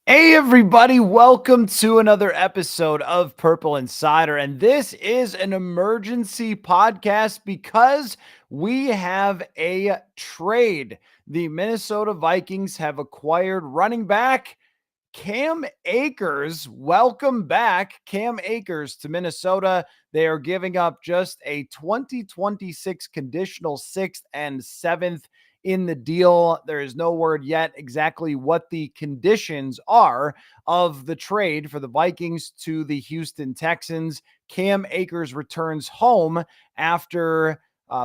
Hey, everybody, welcome to another episode of Purple Insider. And this is an emergency podcast because we have a trade. The Minnesota Vikings have acquired running back Cam Akers. Welcome back, Cam Akers, to Minnesota. They are giving up just a 2026 conditional sixth and seventh in the deal. There is no word yet exactly what the conditions are of the trade for the Vikings to the Houston Texans. Cam Akers returns home after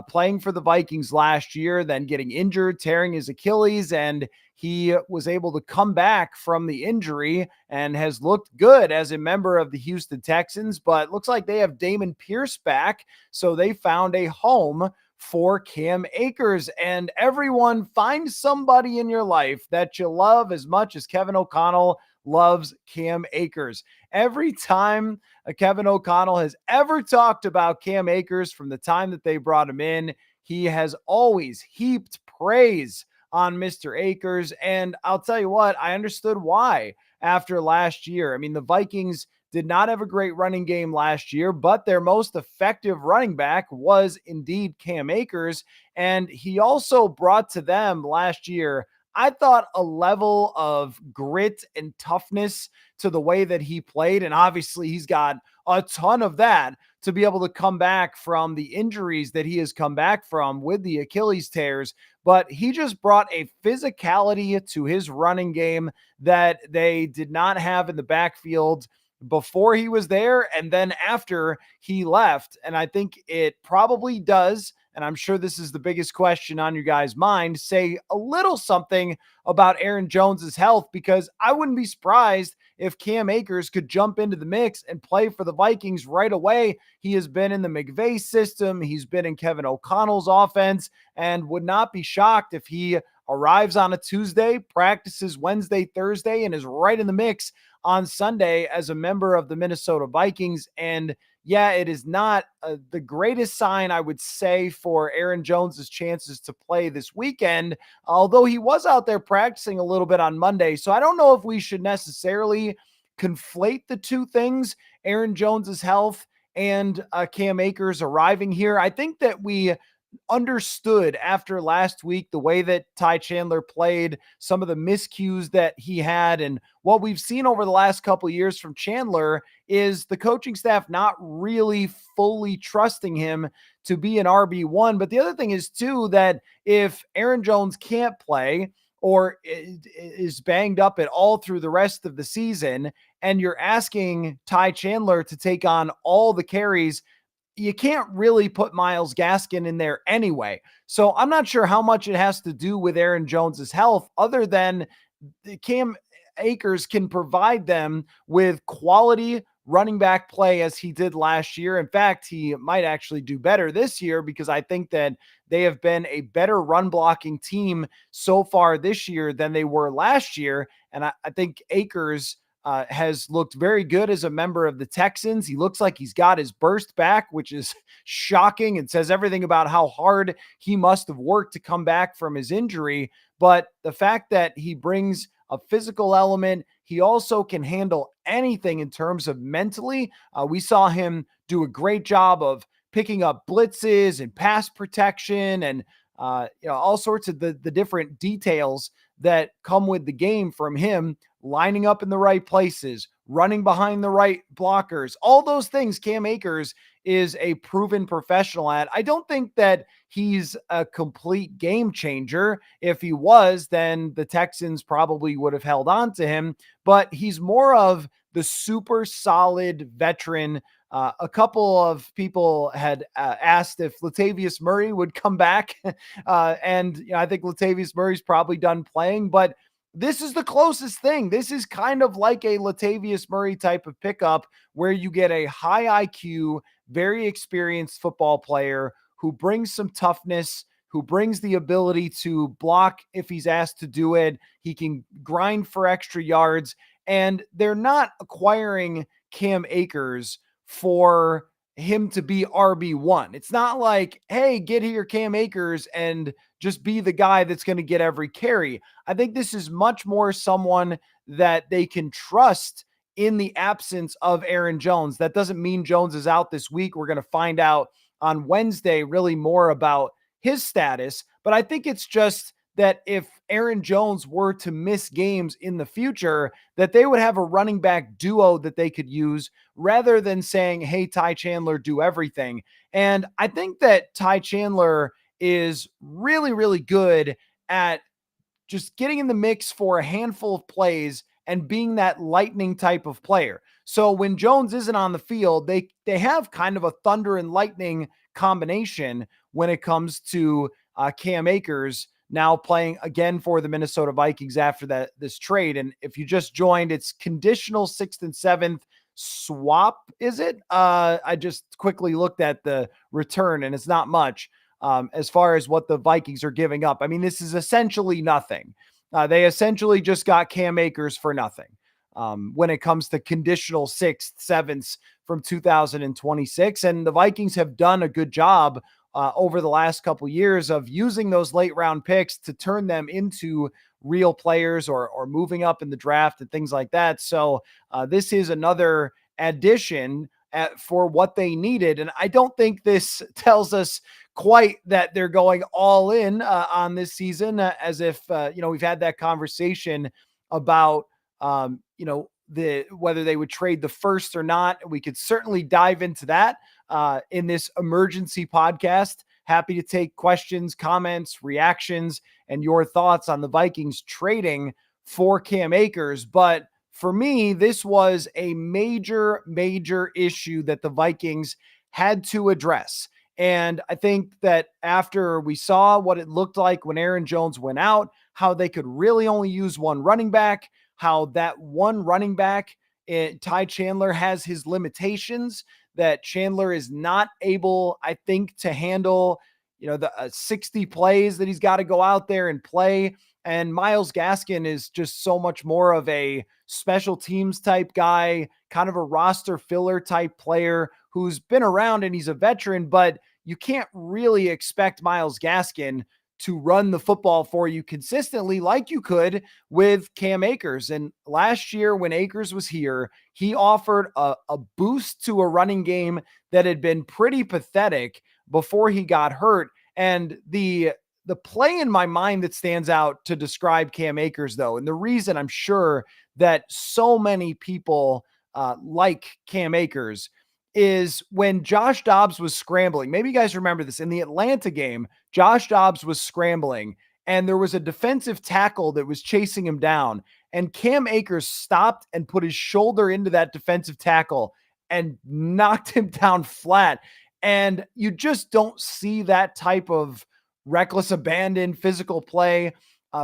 playing for the Vikings last year, then getting injured, tearing his Achilles, and he was able to come back from the injury and has looked good as a member of the Houston Texans. But looks like they have Damon Pierce back, so they found a home for Cam Akers. And everyone, find somebody in your life that you love as much as Kevin O'Connell loves Cam Akers. Every time Kevin O'Connell has ever talked about Cam Akers from the time that they brought him in, he has always heaped praise on Mr. Akers. And I'll tell you what, I understood why after last year. I mean, the Vikings did not have a great running game last year, but their most effective running back was indeed Cam Akers. And he also brought to them last year, I thought, a level of grit and toughness to the way that he played. And obviously, he's got a ton of that to be able to come back from the injuries that he has come back from with the Achilles tears. But he just brought a physicality to his running game that they did not have in the backfield before he was there and then after he left. And I think it probably does, and I'm sure this is the biggest question on your guys' mind, say a little something about Aaron Jones's health, because I wouldn't be surprised if Cam Akers could jump into the mix and play for the Vikings right away. He has been in the McVay system. He's been in Kevin O'Connell's offense, and would not be shocked if he arrives on a Tuesday, practices Wednesday, Thursday, and is right in the mix on Sunday as a member of the Minnesota Vikings. And yeah, it is not the greatest sign, I would say, for Aaron Jones's chances to play this weekend, although he was out there practicing a little bit on Monday. So I don't know if we should necessarily conflate the two things, Aaron Jones's health and Cam Akers arriving here. I think that we understood after last week the way that Ty Chandler played, some of the miscues that he had, and what we've seen over the last couple of years from Chandler is the coaching staff not really fully trusting him to be an RB1. But the other thing is too that if Aaron Jones can't play or is banged up at all through the rest of the season, and you're asking Ty Chandler to take on all the carries, you can't really put Myles Gaskin in there anyway. So I'm not sure how much it has to do with Aaron Jones's health, other than Cam Akers can provide them with quality running back play as he did last year. In fact, he might actually do better this year, because I think that they have been a better run blocking team so far this year than they were last year. And I think Akers has looked very good as a member of the Texans. He looks like he's got his burst back, which is shocking and says everything about how hard he must have worked to come back from his injury. But the fact that he brings a physical element, he also can handle anything in terms of mentally. We saw him do a great job of picking up blitzes and pass protection and all sorts of the different details that come with the game from him, lining up in the right places, running behind the right blockers, all those things. Cam Akers is a proven professional at. I don't think that he's a complete game changer. If he was, then the Texans probably would have held on to him, but he's more of the super solid veteran. A couple of people had asked if Latavius Murray would come back. And I think Latavius Murray's probably done playing, but this is the closest thing. This is kind of like a Latavius Murray type of pickup, where you get a high IQ, very experienced football player who brings some toughness, who brings the ability to block if he's asked to do it. He can grind for extra yards, and they're not acquiring Cam Akers for him to be RB1. It's not like, hey, get here Cam Akers and just be the guy that's going to get every carry. I think this is much more someone that they can trust in the absence of Aaron Jones. That doesn't mean Jones is out this week. We're going to find out on Wednesday really more about his status, but I think it's just that if Aaron Jones were to miss games in the future, that they would have a running back duo that they could use rather than saying, hey, Ty Chandler, do everything. And I think that Ty Chandler is really, really good at just getting in the mix for a handful of plays and being that lightning type of player. So when Jones isn't on the field, they have kind of a thunder and lightning combination when it comes to Cam Akers now playing again for the Minnesota Vikings after this trade. And if you just joined, it's conditional 6th and 7th swap, is it? I just quickly looked at the return, and it's not much as far as what the Vikings are giving up. I mean, this is essentially nothing. They essentially just got Cam Akers for nothing when it comes to conditional 6th, 7th from 2026. And the Vikings have done a good job over the last couple years of using those late round picks to turn them into real players or moving up in the draft and things like that. So this is another addition for what they needed. And I don't think this tells us quite that they're going all in on this season, as if, we've had that conversation about, whether they would trade the first or not. We could certainly dive into that in this emergency podcast. Happy to take questions, comments, reactions, and your thoughts on the Vikings trading for Cam Akers. But for me, this was a major, major issue that the Vikings had to address. And I think that after we saw what it looked like when Aaron Jones went out, how they could really only use one running back, how that one running back, Ty Chandler, has his limitations, that Chandler is not able, I think, to handle, the 60 plays that he's got to go out there and play. And Myles Gaskin is just so much more of a special teams type guy, kind of a roster filler type player who's been around and he's a veteran, but you can't really expect Myles Gaskin to run the football for you consistently like you could with Cam Akers. And last year when Akers was here, he offered a boost to a running game that had been pretty pathetic before he got hurt. And the play in my mind that stands out to describe Cam Akers, though, and the reason I'm sure that so many people like Cam Akers, is when Josh Dobbs was scrambling. Maybe you guys remember this. In the Atlanta game, Josh Dobbs was scrambling, and there was a defensive tackle that was chasing him down, and Cam Akers stopped and put his shoulder into that defensive tackle and knocked him down flat. And you just don't see that type of reckless abandon, physical play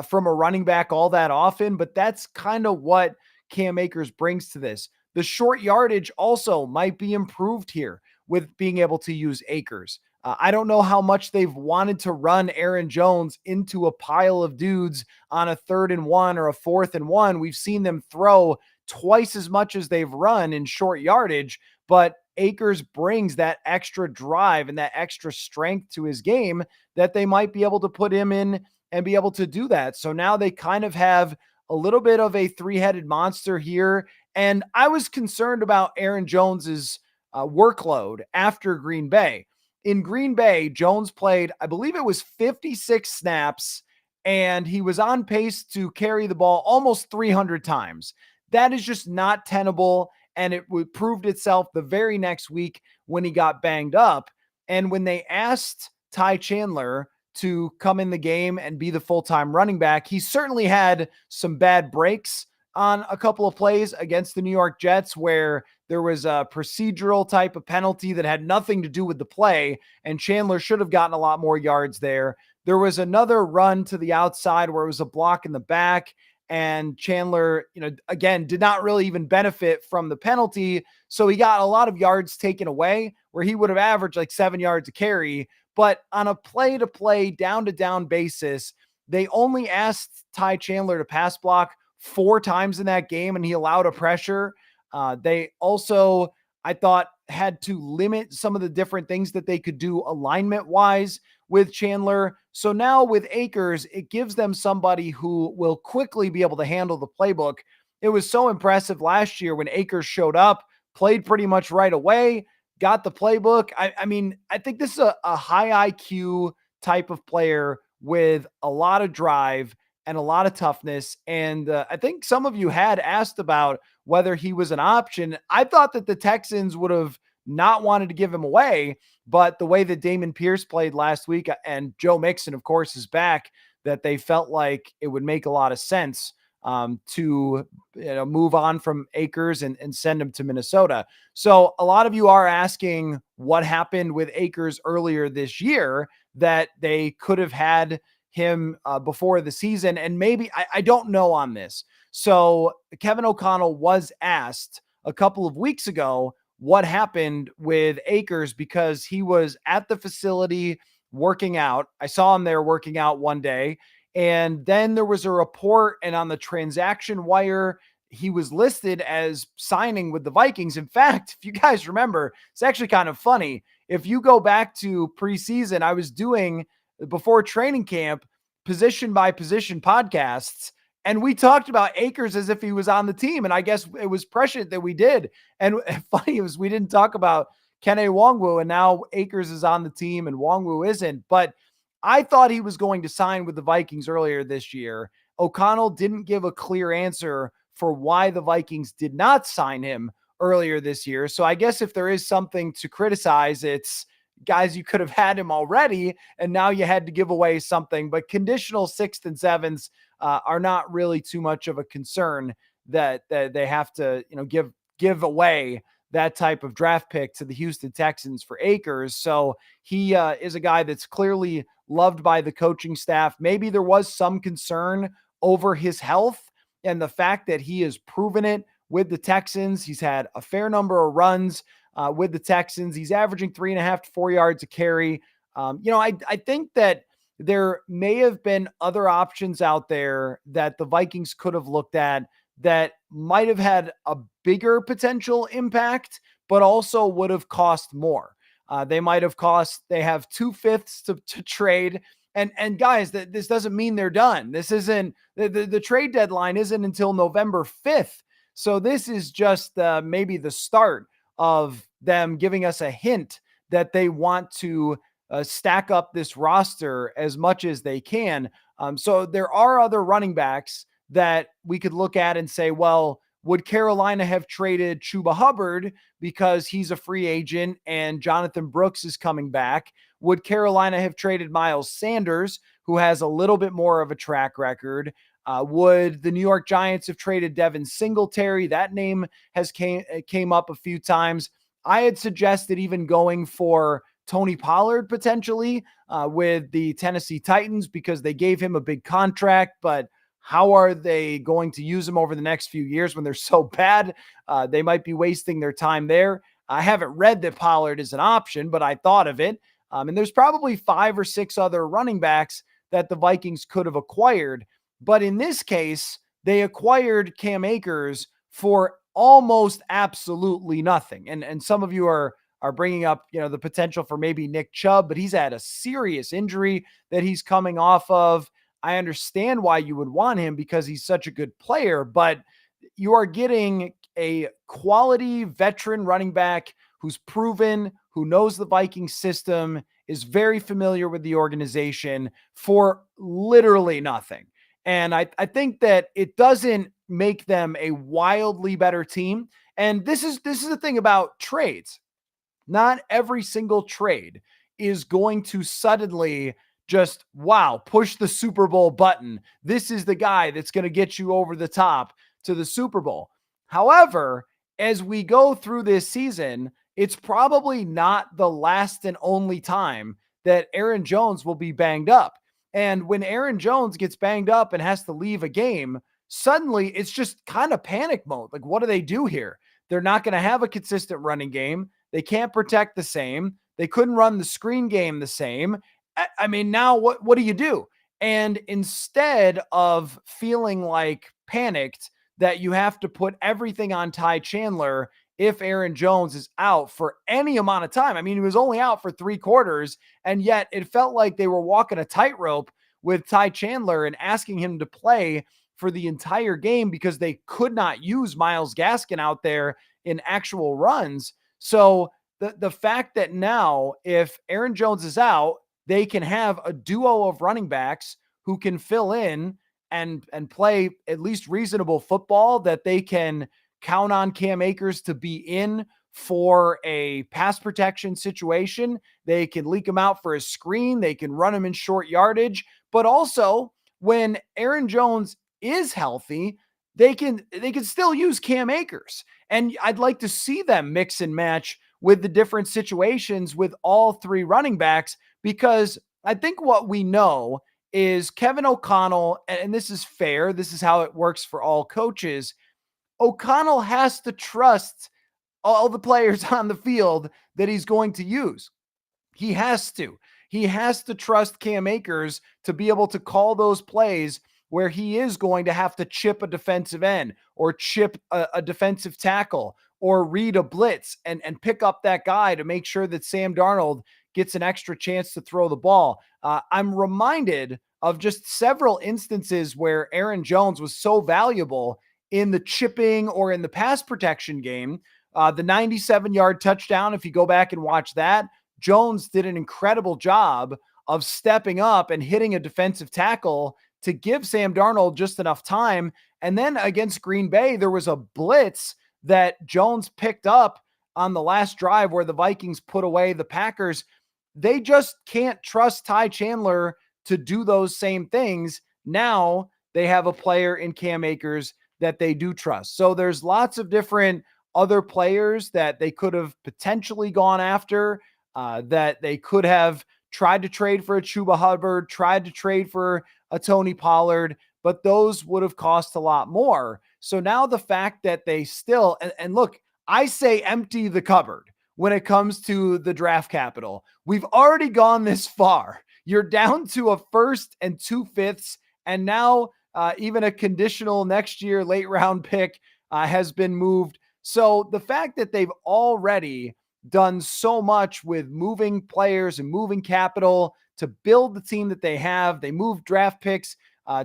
from a running back all that often, but that's kind of what Cam Akers brings to this. The short yardage also might be improved here with being able to use Akers. I don't know how much they've wanted to run Aaron Jones into a pile of dudes on a 3rd and 1 or a 4th and 1. We've seen them throw twice as much as they've run in short yardage, but Akers brings that extra drive and that extra strength to his game that they might be able to put him in and be able to do that. So now they kind of have a little bit of a 3-headed monster here. And I was concerned about Aaron Jones's workload after Green Bay. In Green Bay, Jones played, I believe it was 56 snaps, and he was on pace to carry the ball almost 300 times. That is just not tenable, and it proved itself the very next week when he got banged up. And when they asked Ty Chandler to come in the game and be the full-time running back, he certainly had some bad breaks on a couple of plays against the New York Jets where there was a procedural type of penalty that had nothing to do with the play, and Chandler should have gotten a lot more yards there. There was another run to the outside where it was a block in the back, and Chandler, again, did not really even benefit from the penalty. So he got a lot of yards taken away where he would have averaged like 7 yards a carry. But on a play-to-play, down-to-down basis, they only asked Ty Chandler to pass block 4 times in that game, and he allowed a pressure. They also, I thought, had to limit some of the different things that they could do alignment-wise with Chandler. So now with Akers, it gives them somebody who will quickly be able to handle the playbook. it was so impressive last year when Akers showed up, played pretty much right away, got the playbook. I mean, I think this is a high IQ type of player with a lot of drive and a lot of toughness. And I think some of you had asked about whether he was an option. I thought that the Texans would have not wanted to give him away, but the way that Damon Pierce played last week and Joe Mixon, of course, is back, that they felt like it would make a lot of sense to move on from Akers and send him to Minnesota. So a lot of you are asking what happened with Akers earlier this year, that they could have had him before the season. And maybe I don't know on this. So Kevin O'Connell was asked a couple of weeks ago what happened with Akers because he was at the facility working out. I saw him there working out one day. And then there was a report, and on the transaction wire, he was listed as signing with the Vikings. In fact, if you guys remember, it's actually kind of funny. If you go back to preseason, I was doing, before training camp, position by position podcasts, and we talked about Akers as if he was on the team. And I guess it was prescient that we did. And funny was we didn't talk about Kene Nwangwu, and now Akers is on the team and Nwangwu isn't. But I thought he was going to sign with the Vikings earlier this year. O'Connell didn't give a clear answer for why the Vikings did not sign him earlier this year. So I guess if there is something to criticize, it's, guys, you could have had him already, and now you had to give away something. But conditional sixth and sevens are not really too much of a concern that they have to, give away that type of draft pick to the Houston Texans for Akers. So he is a guy that's clearly loved by the coaching staff. Maybe there was some concern over his health and the fact that he has proven it with the Texans. He's had a fair number of runs with the Texans. He's averaging 3.5 to 4 yards a carry. I think that there may have been other options out there that the Vikings could have looked at that might have had a bigger potential impact, but also would have cost more. They have 2/5 to trade. And guys, this doesn't mean they're done. This isn't, the trade deadline isn't until November 5th. So this is just maybe the start of them giving us a hint that they want to stack up this roster as much as they can. So there are other running backs that we could look at and say, well, would Carolina have traded Chuba Hubbard because he's a free agent and Jonathan Brooks is coming back? Would Carolina have traded Miles Sanders, who has a little bit more of a track record? Would the New York Giants have traded Devin Singletary? That name has came up a few times. I had suggested even going for Tony Pollard potentially with the Tennessee Titans because they gave him a big contract, but how are they going to use him over the next few years when they're so bad? They might be wasting their time there. I haven't read that Pollard is an option, but I thought of it. And there's probably 5 or 6 other running backs that the Vikings could have acquired. But in this case, they acquired Cam Akers for almost absolutely nothing. And some of you are bringing up, the potential for maybe Nick Chubb, but he's had a serious injury that he's coming off of. I understand why you would want him because he's such a good player, but you are getting a quality veteran running back who's proven, who knows the Vikings system, is very familiar with the organization for literally nothing. And I think that it doesn't make them a wildly better team. And this is the thing about trades. Not every single trade is going to suddenly just, wow, push the Super Bowl button. This is the guy that's going to get you over the top to the Super Bowl. However, as we go through this season, it's probably not the last and only time that Aaron Jones will be banged up. And when Aaron Jones gets banged up and has to leave a game, suddenly it's just kind of panic mode. Like, what do they do here? They're not going to have a consistent running game. They can't protect the same. They couldn't run the screen game the same. I mean, now what do you do? And instead of feeling like panicked that you have to put everything on Ty Chandler if Aaron Jones is out for any amount of time. I mean, he was only out for 3 quarters, and yet it felt like they were walking a tightrope with Ty Chandler and asking him to play for the entire game because they could not use Myles Gaskin out there in actual runs. So the fact that now if Aaron Jones is out, they can have a duo of running backs who can fill in and play at least reasonable football, that they can count on Cam Akers to be in for a pass protection situation. They can leak him out for a screen. They can run him in short yardage. But also, when Aaron Jones is healthy, they can still use Cam Akers. And I'd like to see them mix and match with the different situations with all three running backs, because I think what we know is Kevin O'Connell, and this is fair, this is how it works for all coaches. O'Connell has to trust all the players on the field that he's going to use. He has to. He has to trust Cam Akers to be able to call those plays where he is going to have to chip a defensive end or chip a defensive tackle or read a blitz and pick up that guy to make sure that Sam Darnold gets an extra chance to throw the ball. I'm reminded of just several instances where Aaron Jones was so valuable in the chipping or in the pass protection game. The 97-yard touchdown, if you go back and watch that, Jones did an incredible job of stepping up and hitting a defensive tackle to give Sam Darnold just enough time. And then against Green Bay, there was a blitz that Jones picked up on the last drive where the Vikings put away the Packers. They just can't trust Ty Chandler to do those same things. Now they have a player in Cam Akers that they do trust. So there's lots of different other players that they could have potentially gone after, that they could have tried to trade for a Chuba Hubbard, tried to trade for a Tony Pollard, but those would have cost a lot more. So now the fact that they still, and look, I say empty the cupboard when it comes to the draft capital. We've already gone this far. You're down to a first and 2/5, and now even a conditional next year late round pick has been moved. So the fact that they've already done so much with moving players and moving capital to build the team that they have, they moved draft picks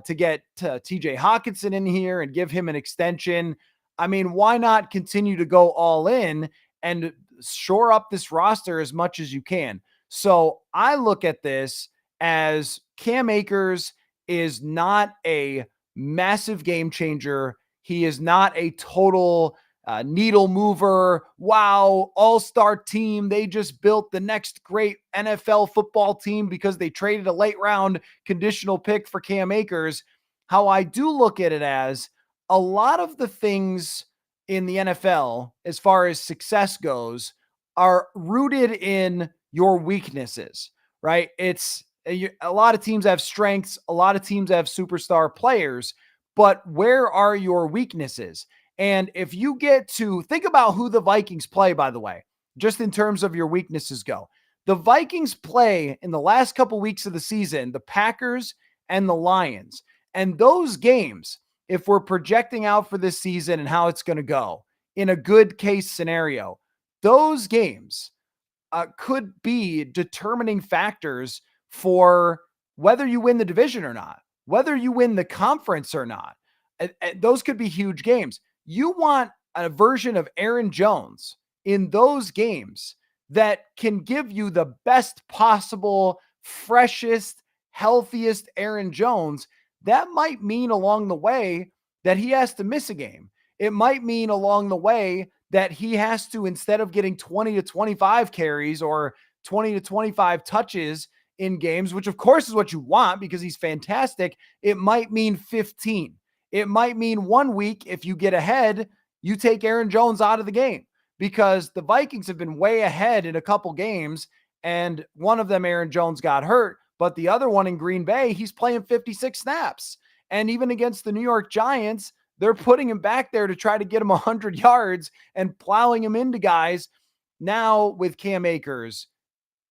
to get TJ Hawkinson in here and give him an extension. I mean, why not continue to go all in and shore up this roster as much as you can? So I look at this as Cam Akers is not a massive game changer. He is not a total needle mover. Wow, all-star team. They just built the next great NFL football team because they traded a late round conditional pick for Cam Akers. How I do look at it as a lot of the things in the NFL, as far as success goes, are rooted in your weaknesses, right? It's a lot of teams have strengths. A lot of teams have superstar players, but where are your weaknesses? And if you get to think about who the Vikings play, by the way, just in terms of your weaknesses go, the Vikings play in the last couple weeks of the season, the Packers and the Lions. And those games, if we're projecting out for this season and how it's going to go in a good case scenario, those games could be determining factors for whether you win the division or not, whether you win the conference or not. Those could be huge games. You want a version of Aaron Jones in those games that can give you the best possible, freshest, healthiest Aaron Jones. That might mean along the way that he has to miss a game. It might mean along the way that he has to, instead of getting 20 to 25 carries or 20 to 25 touches in games, which of course is what you want because he's fantastic, it might mean 15. It might mean 1 week, if you get ahead, you take Aaron Jones out of the game because the Vikings have been way ahead in a couple games, and one of them, Aaron Jones, got hurt, but the other one in Green Bay, he's playing 56 snaps. And even against the New York Giants, they're putting him back there to try to get him 100 yards and plowing him into guys. Now with Cam Akers,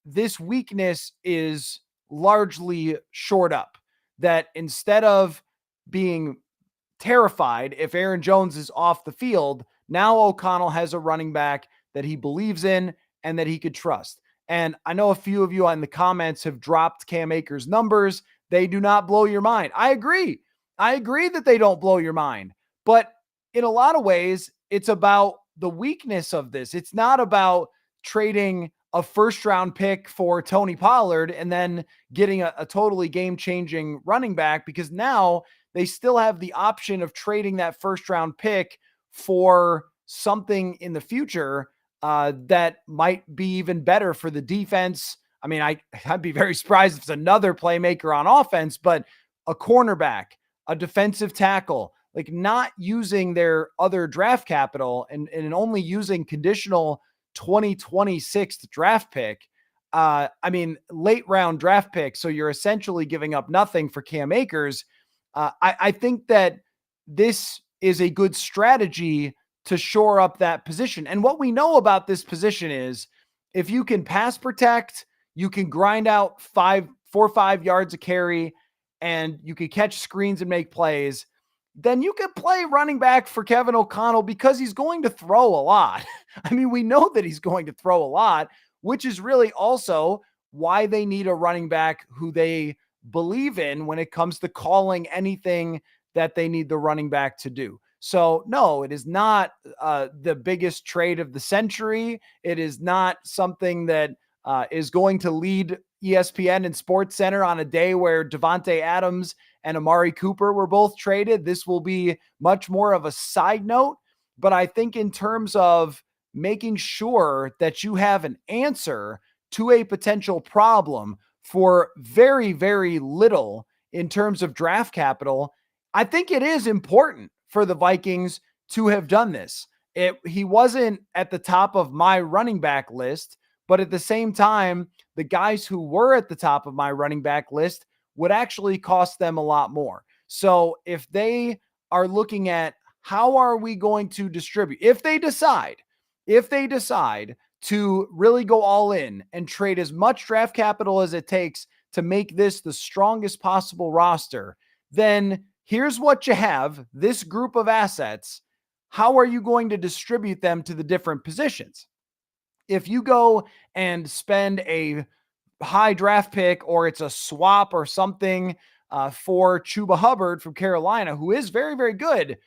this weakness is largely shored up, that instead of being terrified if Aaron Jones is off the field, now O'Connell has a running back that he believes in and that he could trust. And I know a few of you in the comments have dropped Cam Akers numbers. They do not blow your mind. I agree. I agree that they don't blow your mind, but in a lot of ways, it's about the weakness of this. It's not about trading a first round pick for Tony Pollard and then getting a totally game changing running back, because now they still have the option of trading that first round pick for something in the future that might be even better for the defense. I mean, I'd be very surprised if it's another playmaker on offense, but a cornerback, a defensive tackle, like not using their other draft capital and only using conditional 2026 draft pick. I mean, late round draft pick. So you're essentially giving up nothing for Cam Akers. I think that this is a good strategy to shore up that position. And what we know about this position is if you can pass protect, you can grind out 4 or 5 yards a carry, and you can catch screens and make plays, then you could play running back for Kevin O'Connell because he's going to throw a lot. I mean, we know that he's going to throw a lot, which is really also why they need a running back who they believe in when it comes to calling anything that they need the running back to do. So, no, it is not the biggest trade of the century. It is not something that is going to lead ESPN and Sports Center on a day where Devontae Adams and Amari Cooper were both traded. This will be much more of a side note. But I think in terms of making sure that you have an answer to a potential problem for very, very little in terms of draft capital, I think it is important for the Vikings to have done this. He wasn't at the top of my running back list, but at the same time, the guys who were at the top of my running back list would actually cost them a lot more. So if they are looking at how are we going to distribute, if they decide to really go all in and trade as much draft capital as it takes to make this the strongest possible roster, then here's what you have, this group of assets. How are you going to distribute them to the different positions? If you go and spend a high draft pick, or it's a swap or something for Chuba Hubbard from Carolina, who is very, very good,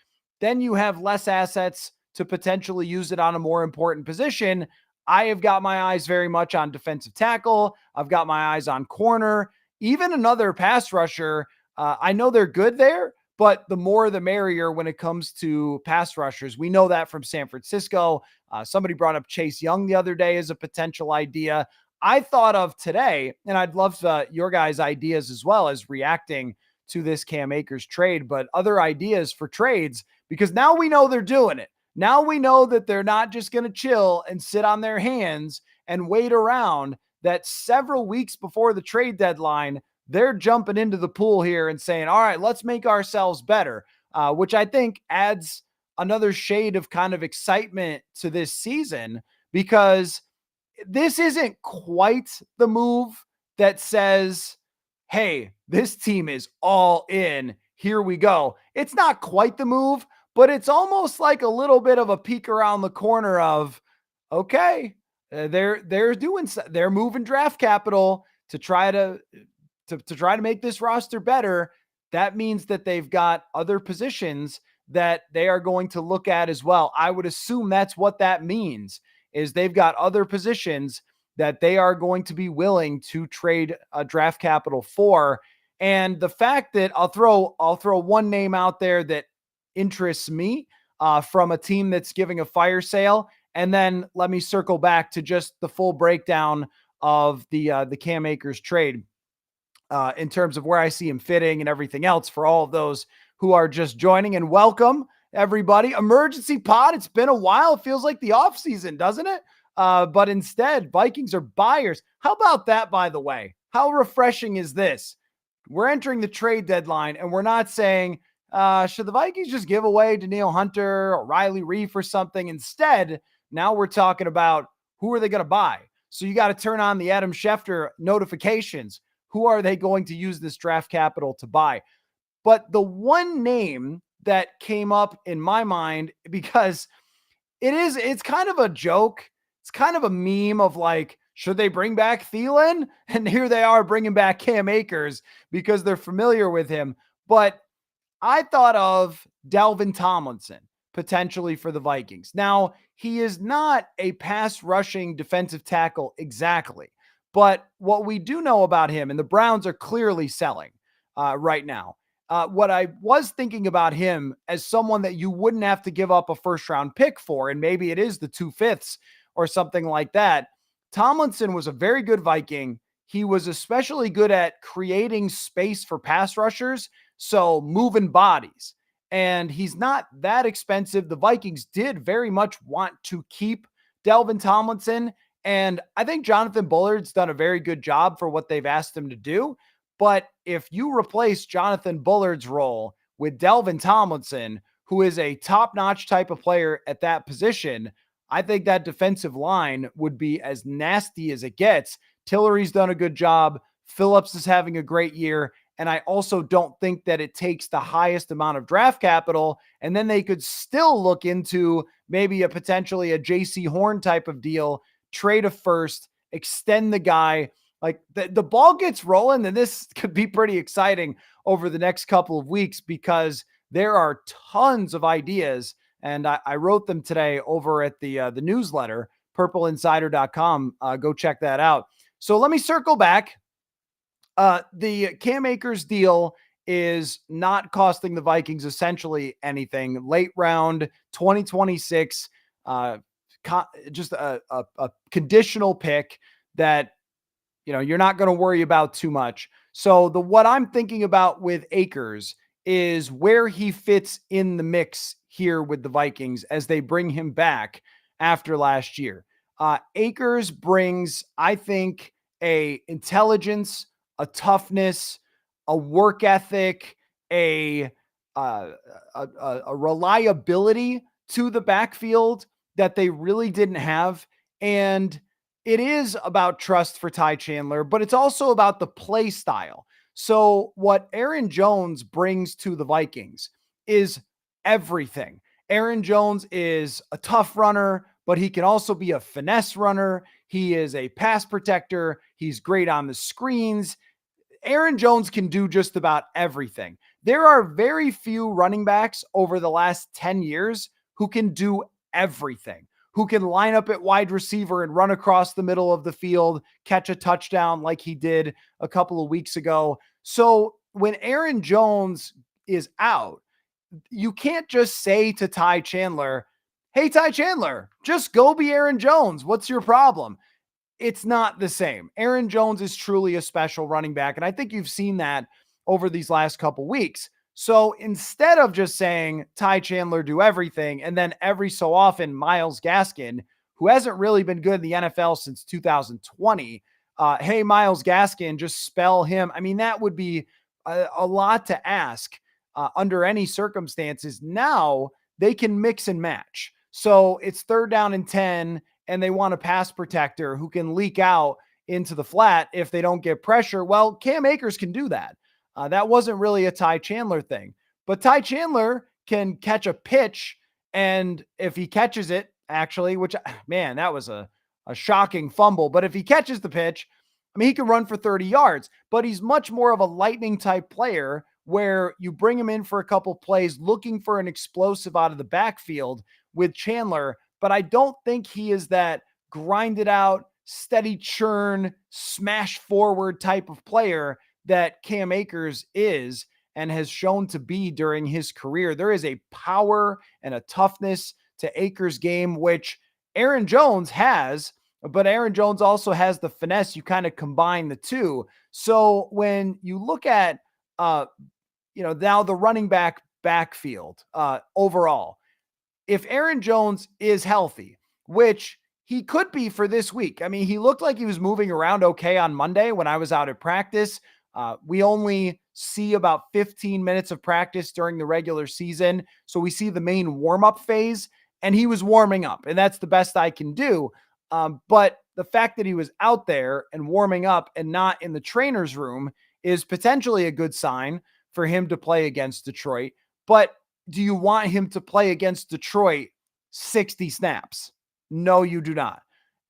then you have less assets to potentially use it on a more important position. I have got my eyes very much on defensive tackle. I've got my eyes on corner, even another pass rusher. I know they're good there, but the more the merrier when it comes to pass rushers. We know that from San Francisco. Somebody brought up Chase Young the other day as a potential idea. I thought of today, and I'd love your guys' ideas as well as reacting to this Cam Akers trade, but other ideas for trades, because now we know they're doing it. Now we know that they're not just going to chill and sit on their hands and wait around, that several weeks before the trade deadline, they're jumping into the pool here and saying, all right, let's make ourselves better, which I think adds another shade of kind of excitement to this season, because this isn't quite the move that says, hey, this team is all in. Here we go. It's not quite the move, but it's almost like a little bit of a peek around the corner of, okay, they're moving draft capital to try to make this roster better. That means that they've got other positions that they are going to look at as well. I would assume that's what that means, is they've got other positions that they are going to be willing to trade a draft capital for. And the fact that I'll throw one name out there that interests me from a team that's giving a fire sale, and then let me circle back to just the full breakdown of the Cam Akers trade in terms of where I see him fitting and everything else for all of those who are just joining. And welcome, everybody. Emergency pod. It's been a while. It feels like the off season, doesn't it? But instead, Vikings are buyers. How about that, by the way? How refreshing is this? We're entering the trade deadline, and we're not saying, should the Vikings just give away Danielle Hunter or Riley Reef or something? Instead, now we're talking about who are they going to buy? So you got to turn on the Adam Schefter notifications. Who are they going to use this draft capital to buy? But the one name that came up in my mind, because it's kind of a joke. It's kind of a meme of like, should they bring back Thielen? And here they are bringing back Cam Akers because they're familiar with him. But I thought of Dalvin Tomlinson potentially for the Vikings. Now, he is not a pass rushing defensive tackle exactly, but what we do know about him, and the Browns are clearly selling right now. What I was thinking about him as someone that you wouldn't have to give up a first round pick for, and maybe it is the 2/5 or something like that. Tomlinson was a very good Viking. He was especially good at creating space for pass rushers, so moving bodies. And he's not that expensive. The Vikings did very much want to keep Dalvin Tomlinson. And I think Jonathan Bullard's done a very good job for what they've asked him to do. But if you replace Jonathan Bullard's role with Dalvin Tomlinson, who is a top notch type of player at that position, I think that defensive line would be as nasty as it gets. Tillery's done a good job. Phillips is having a great year. And I also don't think that it takes the highest amount of draft capital. And then they could still look into maybe a potentially a JC Horn type of deal, trade a first, extend the guy. Like the ball gets rolling, and this could be pretty exciting over the next couple of weeks because there are tons of ideas. And I wrote them today over at the newsletter, purpleinsider.com. Go check that out. So let me circle back. The Cam Akers deal is not costing the Vikings essentially anything. Late round 2026, just a conditional pick that you're not going to worry about too much. So what I'm thinking about with Akers is where he fits in the mix here with the Vikings as they bring him back after last year. Akers brings, I think, a intelligence, a toughness, a work ethic, a reliability to the backfield that they really didn't have. And it is about trust for Ty Chandler, but it's also about the play style. So what Aaron Jones brings to the Vikings is everything. Aaron Jones is a tough runner, but he can also be a finesse runner. He is a pass protector. He's great on the screens. Aaron Jones can do just about everything. There are very few running backs over the last 10 years who can do everything, who can line up at wide receiver and run across the middle of the field, catch a touchdown like he did a couple of weeks ago. So when Aaron Jones is out, you can't just say to Ty Chandler, hey, Ty Chandler, just go be Aaron Jones. What's your problem? It's not the same. Aaron Jones is truly a special running back. And I think you've seen that over these last couple weeks. So instead of just saying Ty Chandler do everything, and then every so often Myles Gaskin, who hasn't really been good in the NFL since 2020, hey, Myles Gaskin, just spell him. I mean, that would be a lot to ask under any circumstances. Now they can mix and match. So it's 3rd down and 10, and they want a pass protector who can leak out into the flat if they don't get pressure. Well, Cam Akers can do that. That wasn't really a Ty Chandler thing, but Ty Chandler can catch a pitch. And if he catches it, actually, which, man, that was a shocking fumble. But if he catches the pitch, I mean, he can run for 30 yards, but he's much more of a lightning type player where you bring him in for a couple plays looking for an explosive out of the backfield with Chandler. But I don't think he is that grinded out, steady churn, smash forward type of player that Cam Akers is and has shown to be during his career. There is a power and a toughness to Akers' game, which Aaron Jones has, but Aaron Jones also has the finesse. You kind of combine the two. So when you look at, now the running backfield overall, if Aaron Jones is healthy, which he could be for this week. I mean, he looked like he was moving around okay on Monday when I was out at practice. We only see about 15 minutes of practice during the regular season. So we see the main warm-up phase, and he was warming up, and that's the best I can do. But the fact that he was out there and warming up and not in the trainer's room is potentially a good sign for him to play against Detroit. But do you want him to play against Detroit 60 snaps? No, you do not.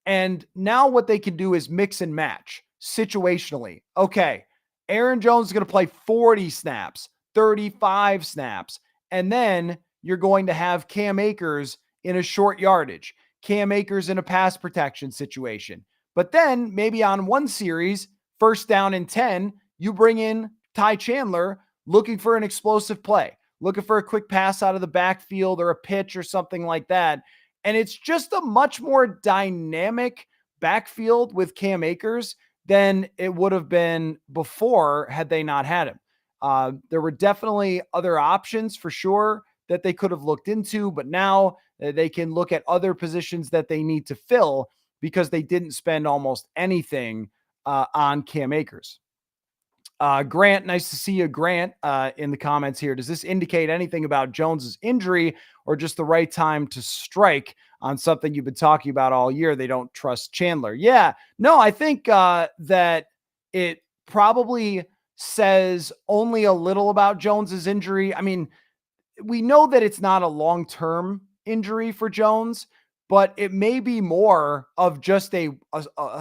And now what they can do is mix and match situationally. Okay, Aaron Jones is going to play 40 snaps. 35 snaps. And then you're going to have Cam Akers in a short yardage, Cam Akers in a pass protection situation. But then maybe on one series, first down and 10, you bring in Ty Chandler looking for an explosive play, looking for a quick pass out of the backfield or a pitch or something like that. And it's just a much more dynamic backfield with Cam Akers than it would have been before had they not had him. There were definitely other options for sure that they could have looked into, but now they can look at other positions that they need to fill because they didn't spend almost anything on Cam Akers. Grant, nice to see you, Grant, in the comments here. Does this indicate anything about Jones's injury or just the right time to strike on something you've been talking about all year? They don't trust Chandler. Yeah, no, I think that it probably says only a little about Jones's injury. I mean, we know that it's not a long-term injury for Jones, but it may be more of just a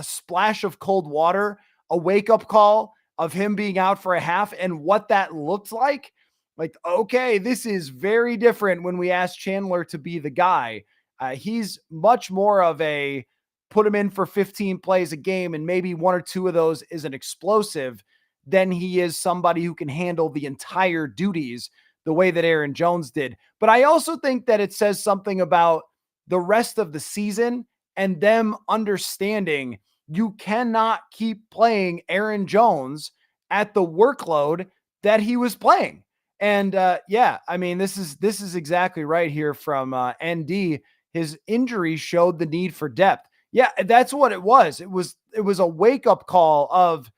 splash of cold water, a wake-up call of him being out for a half and what that looks like. Like, okay, this is very different when we ask Chandler to be the guy. He's much more of a put him in for 15 plays a game and maybe one or two of those is an explosive than he is somebody who can handle the entire duties the way that Aaron Jones did. But I also think that it says something about the rest of the season and them understanding you cannot keep playing Aaron Jones at the workload that he was playing. And yeah, I mean, this is exactly right here from ND. His injury showed the need for depth. Yeah, that's what it was. It was a wake-up call of,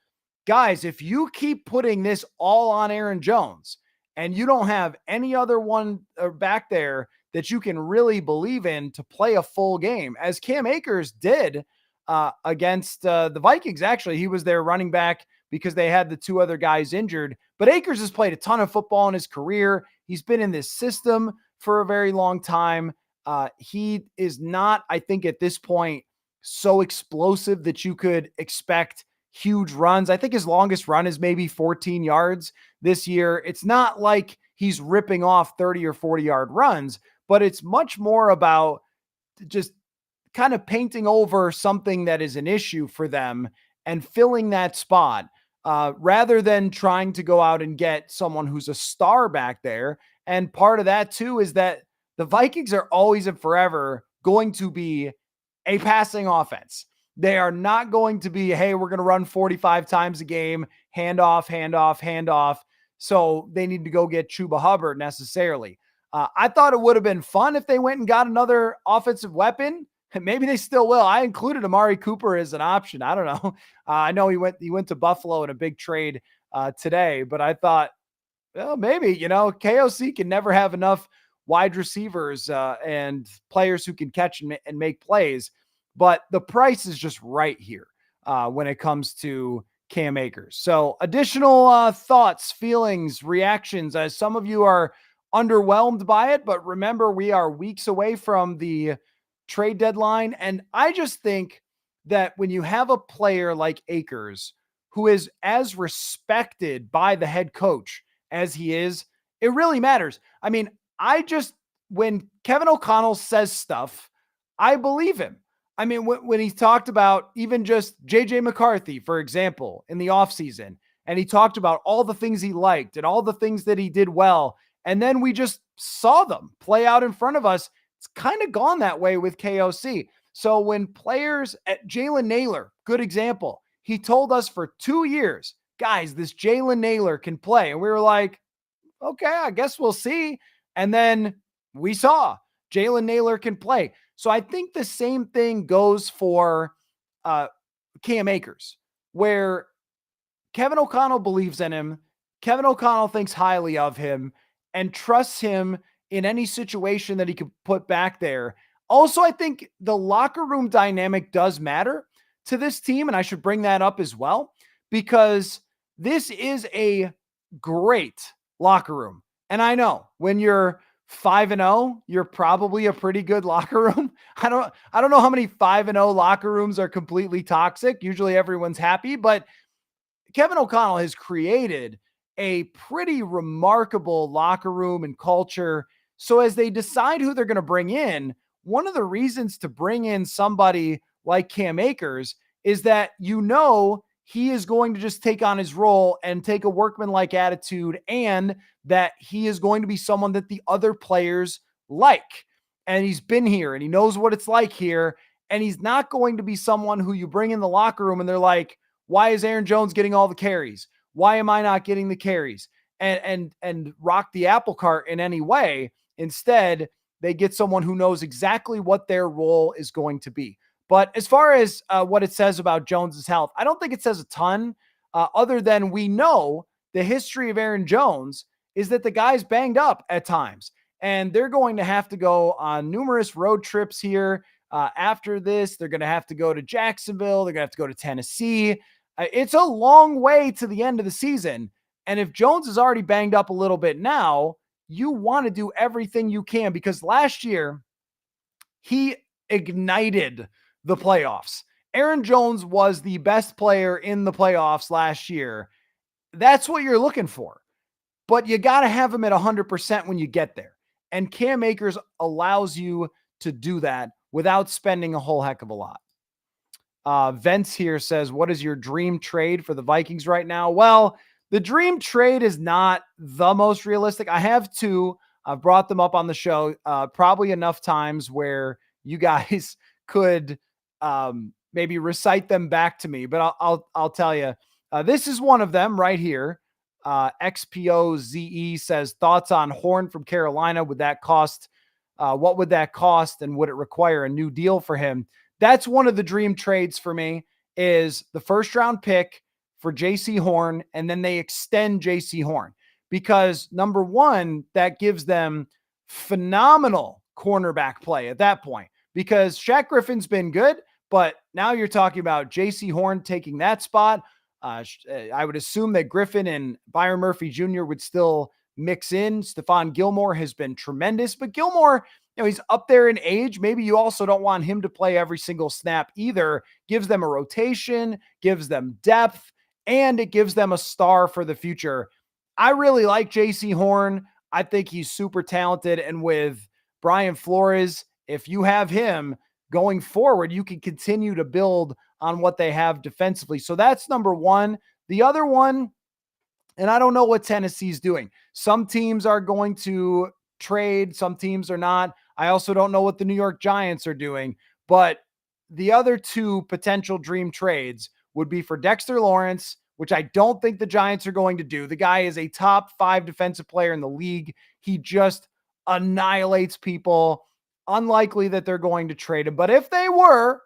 guys, if you keep putting this all on Aaron Jones and you don't have any other one back there that you can really believe in to play a full game, as Cam Akers did against the Vikings. Actually, he was their running back because they had the two other guys injured. But Akers has played a ton of football in his career. He's been in this system for a very long time. He is not, I think, at this point, so explosive that you could expect huge runs. I think his longest run is maybe 14 yards this year. It's not like he's ripping off 30 or 40-yard runs, but it's much more about just kind of painting over something that is an issue for them and filling that spot rather than trying to go out and get someone who's a star back there. And part of that too is that the Vikings are always and forever going to be a passing offense. They are not going to be, hey, we're going to run 45 times a game, hand off, hand off, hand off. So they need to go get Chuba Hubbard necessarily. I thought it would have been fun if they went and got another offensive weapon. Maybe they still will. I included Amari Cooper as an option. I don't know. I know he went to Buffalo in a big trade today, but I thought, well, maybe, KOC can never have enough wide receivers and players who can catch and make plays. But the price is just right here when it comes to Cam Akers. So additional thoughts, feelings, reactions. Some of you are underwhelmed by it, but remember, we are weeks away from the trade deadline. And I just think that when you have a player like Akers, who is as respected by the head coach as he is, it really matters. I mean, when Kevin O'Connell says stuff, I believe him. I mean, when he talked about even just JJ McCarthy, for example, in the offseason, and he talked about all the things he liked and all the things that he did well, and then we just saw them play out in front of us. It's kind of gone that way with KOC. So when players at Jalen Nailor, good example, he told us for 2 years, guys, this Jalen Nailor can play. And we were like, okay, I guess we'll see. And then we saw Jalen Nailor can play. So I think the same thing goes for Cam Akers, where Kevin O'Connell believes in him. Kevin O'Connell thinks highly of him and trusts him in any situation that he could put back there. Also, I think the locker room dynamic does matter to this team, and I should bring that up as well, because this is a great locker room. And I know when you're 5-0, you're probably a pretty good locker room. I don't know how many 5-0 locker rooms are completely toxic. Usually everyone's happy, but Kevin O'Connell has created a pretty remarkable locker room and culture. So as they decide who they're going to bring in, one of the reasons to bring in somebody like Cam Akers is that he is going to just take on his role and take a workmanlike attitude, and that he is going to be someone that the other players like. And he's been here and he knows what it's like here. And he's not going to be someone who you bring in the locker room and they're like, why is Aaron Jones getting all the carries? Why am I not getting the carries? And rock the apple cart in any way. Instead, they get someone who knows exactly what their role is going to be. But as far as what it says about Jones's health, I don't think it says a ton, other than we know the history of Aaron Jones is that the guy's banged up at times. And they're going to have to go on numerous road trips here. After this, they're going to have to go to Jacksonville. They're going to have to go to Tennessee. It's a long way to the end of the season. And if Jones is already banged up a little bit now, you want to do everything you can, because last year he ignited the playoffs. Aaron Jones was the best player in the playoffs last year. That's what you're looking for. But you got to have him at 100% when you get there. And Cam Akers allows you to do that without spending a whole heck of a lot. Vince here says, what is your dream trade for the Vikings right now? Well, the dream trade is not the most realistic. I have two. I've brought them up on the show probably enough times where you guys could maybe recite them back to me. But I'll tell you, this is one of them right here. XPOZE says, thoughts on Horn from Carolina. Would that cost? What would that cost? And would it require a new deal for him? That's one of the dream trades for me, is the first round pick for JC Horn. And then they extend JC Horn, because number one, that gives them phenomenal cornerback play at that point, because Shaq Griffin's been good, but now you're talking about JC Horn taking that spot. I would assume that Griffin and Byron Murphy Jr. would still mix in. Stephon Gilmore has been tremendous, but Gilmore, he's up there in age. Maybe you also don't want him to play every single snap either. Gives them a rotation, gives them depth, and it gives them a star for the future. I really like JC Horn. I think he's super talented. And with Brian Flores, if you have him going forward, you can continue to build on what they have defensively. So that's number one. The other one, and I don't know what Tennessee's doing. Some teams are going to trade, some teams are not. I also don't know what the New York Giants are doing. But the other two potential dream trades would be for Dexter Lawrence, which I don't think the Giants are going to do. The guy is a top 5 defensive player in the league. He just annihilates people. Unlikely that they're going to trade him. But if they were,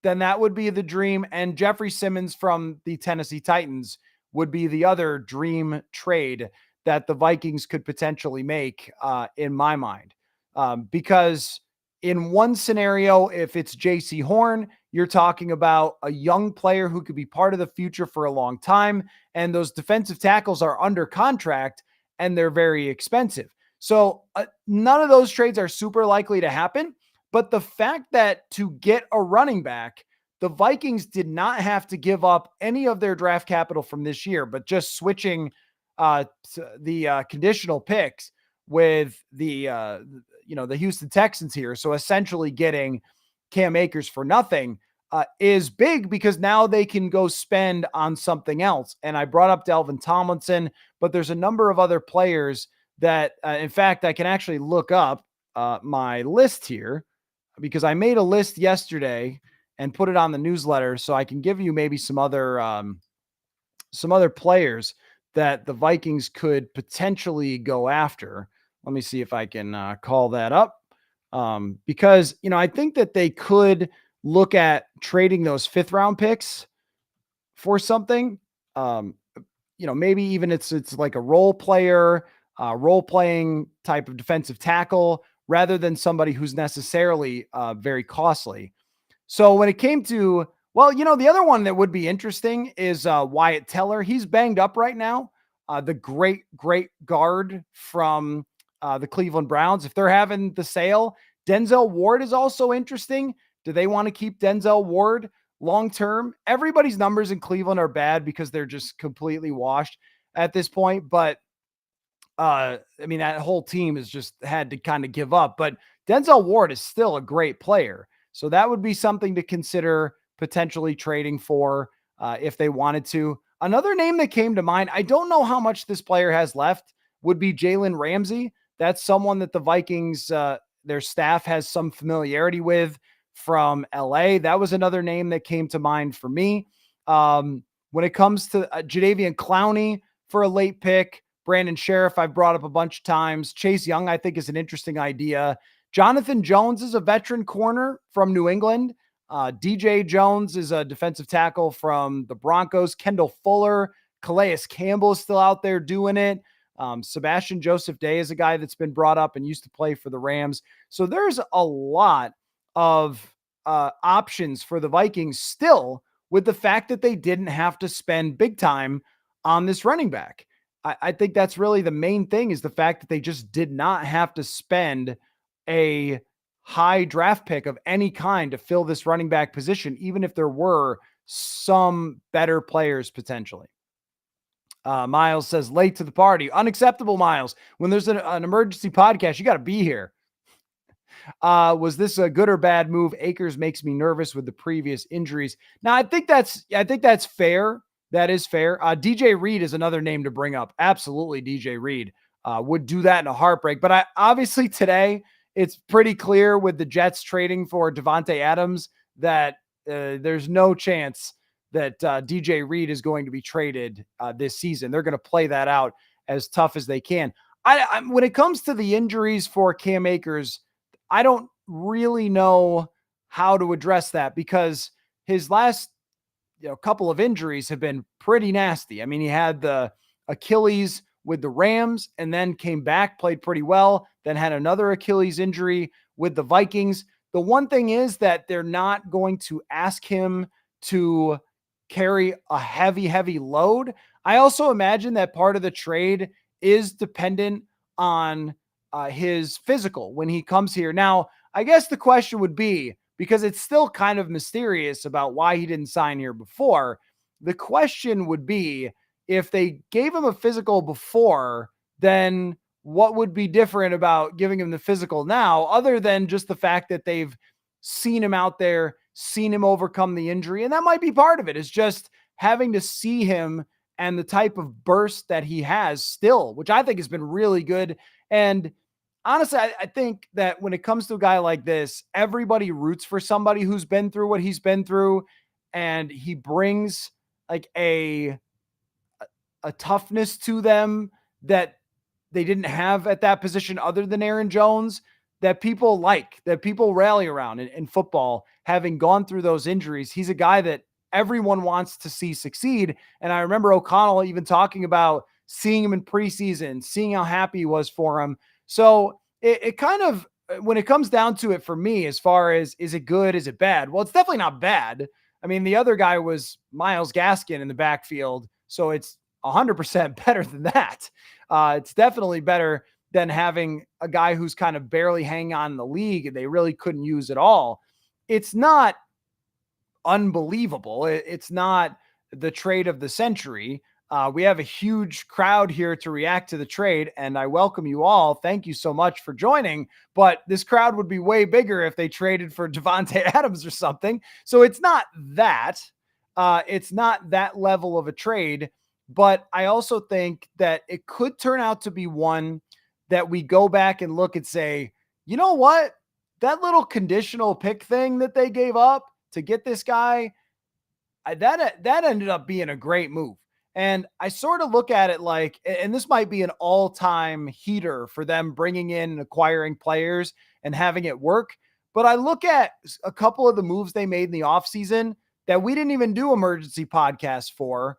then that would be the dream. And Jeffrey Simmons from the Tennessee Titans would be the other dream trade that the Vikings could potentially make, in my mind. Because in one scenario, if it's JC Horn, you're talking about a young player who could be part of the future for a long time. And those defensive tackles are under contract and they're very expensive. So none of those trades are super likely to happen. But the fact that to get a running back, the Vikings did not have to give up any of their draft capital from this year, but just switching the conditional picks with the Houston Texans here. So essentially getting Cam Akers for nothing is big, because now they can go spend on something else. And I brought up Delvin Tomlinson, but there's a number of other players that, in fact, I can actually look up my list here, because I made a list yesterday and put it on the newsletter, so I can give you maybe some other players that the Vikings could potentially go after. Let me see if I can call that up, because I think that they could look at trading those 5th round picks for something. Maybe even it's like a role playing type of defensive tackle, rather than somebody who's necessarily very costly. So when it came to, the other one that would be interesting is Wyatt Teller. He's banged up right now. The great guard from the Cleveland Browns. If they're having the sale, Denzel Ward is also interesting. Do they want to keep Denzel Ward long-term? Everybody's numbers in Cleveland are bad because they're just completely washed. at this point, but I mean, that whole team has just had to kind of give up. But Denzel Ward is still a great player. So that would be something to consider potentially trading for if they wanted to. Another name that came to mind, I don't know how much this player has left, would be Jalen Ramsey. That's someone that the Vikings, their staff has some familiarity with from LA. That was another name that came to mind for me. When it comes to Jadeveon Clowney for a late pick, Brandon Sheriff, I've brought up a bunch of times. Chase Young, I think, is an interesting idea. Jonathan Jones is a veteran corner from New England. DJ Jones is a defensive tackle from the Broncos. Kendall Fuller, Calais Campbell is still out there doing it. Sebastian Joseph Day is a guy that's been brought up and used to play for the Rams. So there's a lot of options for the Vikings still, with the fact that they didn't have to spend big time on this running back. I think that's really the main thing, is the fact that they just did not have to spend a high draft pick of any kind to fill this running back position, even if there were some better players potentially. Miles says, late to the party. Unacceptable, Miles. When there's an emergency podcast, you got to be here. Was this a good or bad move? Akers makes me nervous with the previous injuries. Now, I think that's fair. That is fair. DJ Reed is another name to bring up. Absolutely, DJ Reed would do that in a heartbreak. But obviously today, it's pretty clear with the Jets trading for Devontae Adams that there's no chance that DJ Reed is going to be traded this season. They're going to play that out as tough as they can. When it comes to the injuries for Cam Akers, I don't really know how to address that, because his last couple of injuries have been pretty nasty. I mean, he had the Achilles with the Rams and then came back, played pretty well, then had another Achilles injury with the Vikings. The one thing is that they're not going to ask him to carry a heavy load. I also imagine that part of the trade is dependent on his physical when he comes here. Now, I guess the question would be, because it's still kind of mysterious about why he didn't sign here before, the question would be, if they gave him a physical before, then what would be different about giving him the physical now, other than just the fact that they've seen him out there, seen him overcome the injury? And that might be part of it, is just having to see him and the type of burst that he has still, which I think has been really good. And honestly, I think that when it comes to a guy like this, everybody roots for somebody who's been through what he's been through, and he brings like a toughness to them that they didn't have at that position other than Aaron Jones, that people like, that people rally around in football, having gone through those injuries. He's a guy that everyone wants to see succeed. And I remember O'Connell even talking about seeing him in preseason, seeing how happy he was for him. So it kind of, when it comes down to it for me, as far as, is it good, is it bad? Well, it's definitely not bad. I mean, the other guy was Myles Gaskin in the backfield, so it's 100% better than that. It's definitely better than having a guy who's kind of barely hanging on in the league and they really couldn't use at all. It's not unbelievable. It's not the trade of the century. We have a huge crowd here to react to the trade, and I welcome you all. Thank you so much for joining. But this crowd would be way bigger if they traded for Devontae Adams or something. So it's not that. It's not that level of a trade. But I also think that it could turn out to be one that we go back and look and say, you know what? That little conditional pick thing that they gave up to get this guy, that ended up being a great move. And I sort of look at it like, and this might be an all-time heater for them bringing in and acquiring players and having it work. But I look at a couple of the moves they made in the offseason that we didn't even do emergency podcasts for,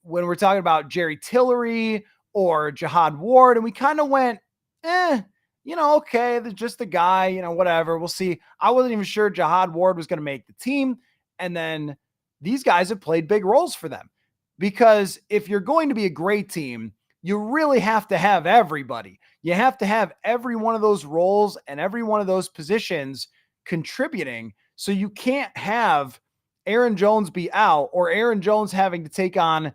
when we're talking about Jerry Tillery or Jihad Ward. And we kind of went, okay, they're just a guy, whatever. We'll see. I wasn't even sure Jihad Ward was going to make the team. And then these guys have played big roles for them. Because if you're going to be a great team, you really have to have everybody. You have to have every one of those roles and every one of those positions contributing. So you can't have Aaron Jones be out, or Aaron Jones having to take on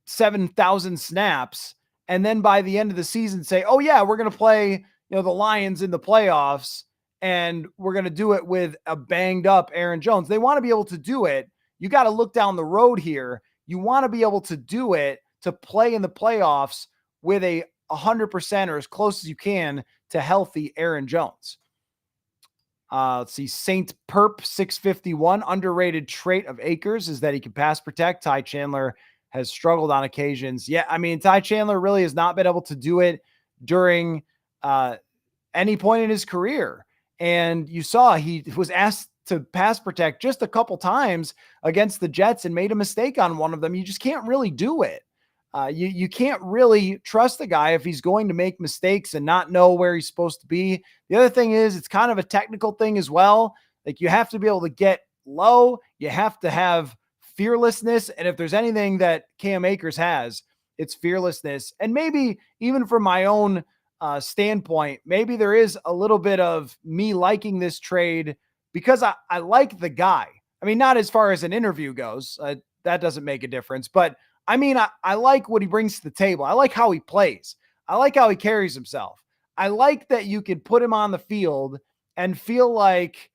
7,000 snaps, and then by the end of the season say, oh yeah, we're going to play, the Lions in the playoffs, and we're going to do it with a banged up Aaron Jones. They want to be able to do it. You got to look down the road here. You want to be able to do it to play in the playoffs with a 100% or as close as you can to healthy Aaron Jones. Let's see. Saint Perp 651, underrated trait of Akers is that he can pass protect. Ty Chandler has struggled on occasions. Yeah, I mean, Ty Chandler really has not been able to do it during any point in his career. And you saw he was asked to pass protect just a couple times against the Jets and made a mistake on one of them. You just can't really do it. You can't really trust the guy if he's going to make mistakes and not know where he's supposed to be. The other thing is it's kind of a technical thing as well. Like you have to be able to get low. You have to have fearlessness. And if there's anything that Cam Akers has, it's fearlessness. And maybe even from my own standpoint, maybe there is a little bit of me liking this trade because I like the guy. I mean, not as far as an interview goes. That doesn't make a difference. But I mean, I like what he brings to the table. I like how he plays. I like how he carries himself. I like that you could put him on the field and feel like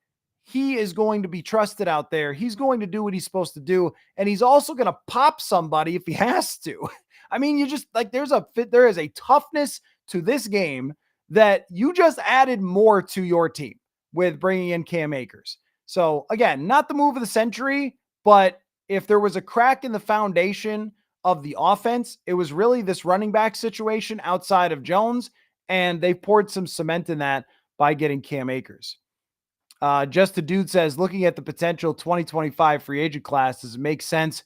he is going to be trusted out there. He's going to do what he's supposed to do. And he's also going to pop somebody if he has to. I mean, you just like, there is a toughness to this game that you just added more to your team with bringing in Cam Akers. So again, not the move of the century, but if there was a crack in the foundation of the offense, it was really this running back situation outside of Jones, and they poured some cement in that by getting Cam Akers. Just a Dude says, looking at the potential 2025 free agent class, does it make sense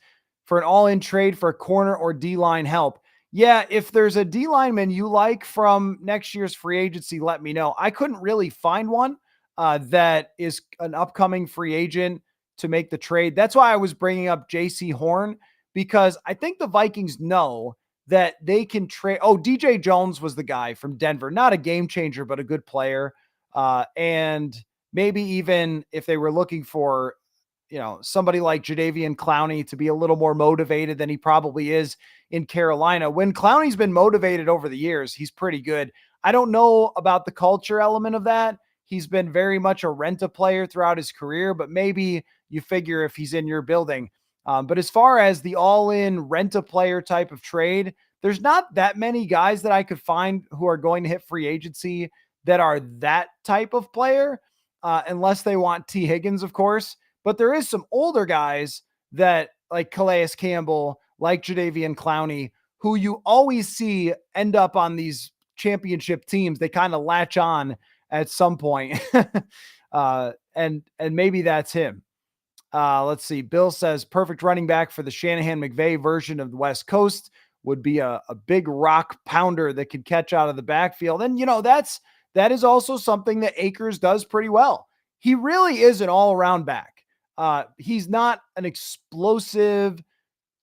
for an all-in trade for a corner or D-line help? Yeah, if there's a D-lineman you like from next year's free agency, let me know. I couldn't really find one that is an upcoming free agent to make the trade. That's why I was bringing up J.C. Horn, because I think the Vikings know that they can trade. Oh, DJ Jones was the guy from Denver, not a game changer, but a good player. And maybe even if they were looking for, somebody like Jadeveon Clowney to be a little more motivated than he probably is in Carolina. When Clowney's been motivated over the years, he's pretty good. I don't know about the culture element of that. He's been very much a rent-a player throughout his career, but maybe you figure if he's in your building. But as far as the all-in rent-a-player type of trade, there's not that many guys that I could find who are going to hit free agency that are that type of player, unless they want T. Higgins, of course. But there is some older guys that, like Calais Campbell, like Jadeveon Clowney, who you always see end up on these championship teams. They kind of latch on at some point. And maybe that's him. Let's see. Bill says perfect running back for the Shanahan-McVay version of the West Coast would be a big rock pounder that could catch out of the backfield. And, that is also something that Akers does pretty well. He really is an all-around back. He's not an explosive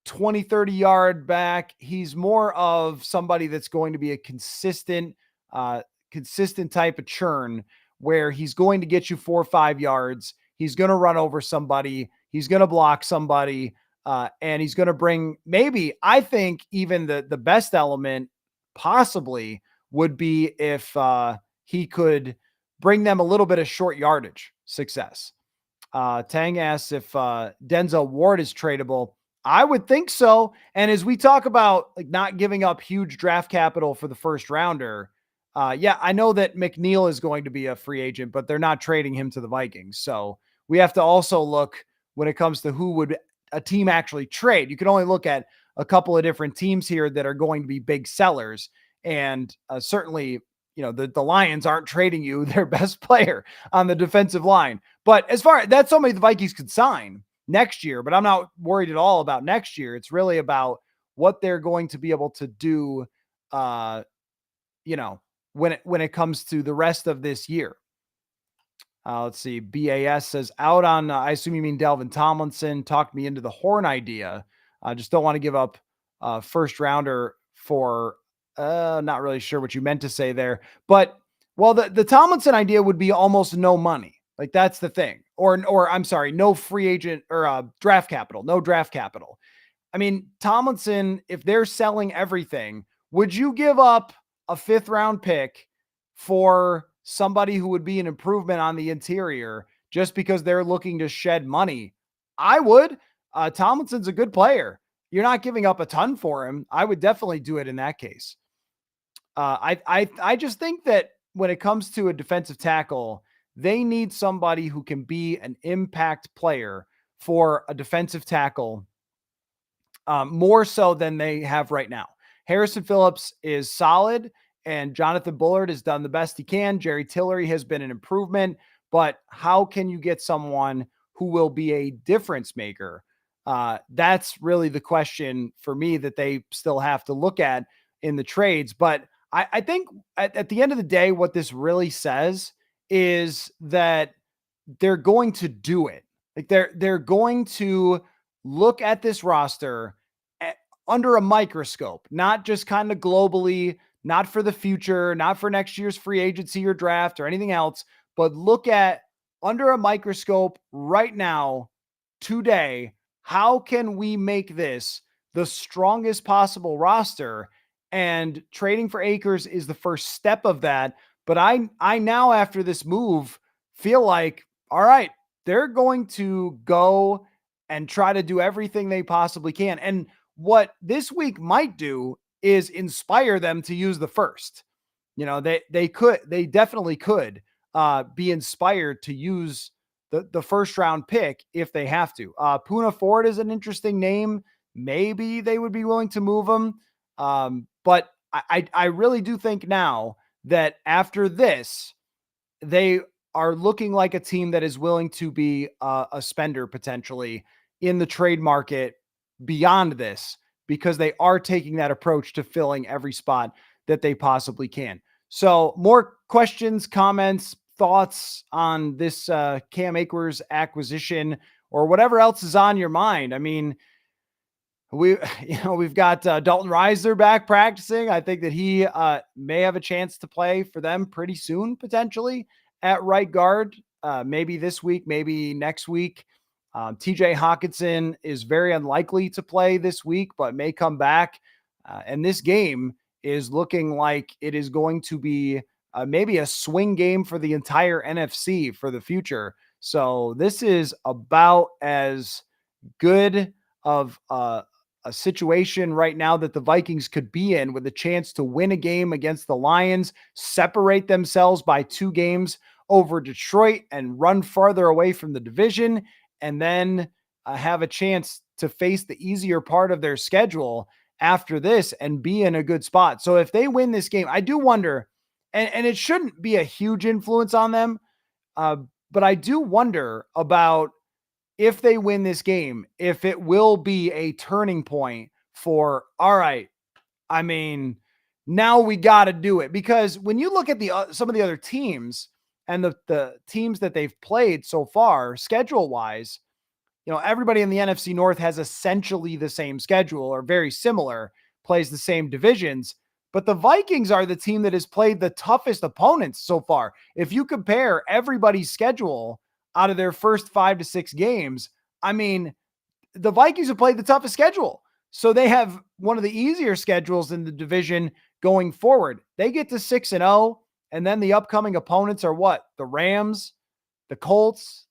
20, 30-yard back. He's more of somebody that's going to be a consistent type of churn where he's going to get you 4 or 5 yards. He's going to run over somebody. He's going to block somebody. And he's going to bring, maybe, I think even the best element possibly would be if he could bring them a little bit of short yardage success. Tang asks if Denzel Ward is tradable. I would think so. And as we talk about like not giving up huge draft capital for the first rounder, I know that McNeil is going to be a free agent, but they're not trading him to the Vikings. So we have to also look when it comes to who would a team actually trade. You can only look at a couple of different teams here that are going to be big sellers. And certainly, the Lions aren't trading you their best player on the defensive line. But as far that's somebody the Vikings could sign next year, but I'm not worried at all about next year. It's really about what they're going to be able to do, when it comes to the rest of this year. Let's see. BAS says out on, I assume you mean Delvin Tomlinson, talked me into the Horn idea. I just don't want to give up first rounder for, not really sure what you meant to say there, but well, the Tomlinson idea would be almost no money. Like that's the thing, or I'm sorry, no free agent or draft capital, no draft capital. I mean, Tomlinson, if they're selling everything, would you give up a 5th-round pick for somebody who would be an improvement on the interior just because they're looking to shed money? I would. Tomlinson's a good player. You're not giving up a ton for him. I would definitely do it in that case. I just think that when it comes to a defensive tackle, they need somebody who can be an impact player for a defensive tackle, more so than they have right now. Harrison Phillips is solid, and Jonathan Bullard has done the best he can. Jerry Tillery has been an improvement, but how can you get someone who will be a difference maker? That's really the question for me that they still have to look at in the trades. But I think at the end of the day, what this really says is that they're going to do it. Like they're going to look at this roster under a microscope, not just kind of globally, not for the future, not for next year's free agency or draft or anything else, but look at under a microscope right now, today, how can we make this the strongest possible roster? And trading for Akers is the first step of that. But I now, after this move, feel like, all right, they're going to go and try to do everything they possibly can. And what this week might do is inspire them to use the first. They definitely could be inspired to use the first round pick if they have to. Puna Ford is an interesting name. Maybe they would be willing to move him. But I really do think now that after this, they are looking like a team that is willing to be a spender potentially in the trade market beyond this, because they are taking that approach to filling every spot that they possibly can. So more questions, comments, thoughts on this Cam Akers acquisition or whatever else is on your mind. I mean, we've got Dalton Risner back practicing. I think that he may have a chance to play for them pretty soon, potentially at right guard, maybe this week, maybe next week. TJ Hawkinson is very unlikely to play this week, but may come back. And this game is looking like it is going to be maybe a swing game for the entire NFC for the future. So this is about as good of a situation right now that the Vikings could be in, with a chance to win a game against the Lions, separate themselves by 2 games over Detroit and run farther away from the division, and then have a chance to face the easier part of their schedule after this and be in a good spot. So if they win this game, I do wonder, and it shouldn't be a huge influence on them, but I do wonder about, if they win this game, if it will be a turning point for, all right, I mean, now we got to do it. Because when you look at some of the other teams and the teams that they've played so far, schedule wise, everybody in the NFC North has essentially the same schedule or very similar, plays the same divisions. But the Vikings are the team that has played the toughest opponents so far. If you compare everybody's schedule out of their first 5 to 6 games, I mean, the Vikings have played the toughest schedule. So they have one of the easier schedules in the division going forward. They get to 6-0, and then the upcoming opponents are what? The Rams, the Colts,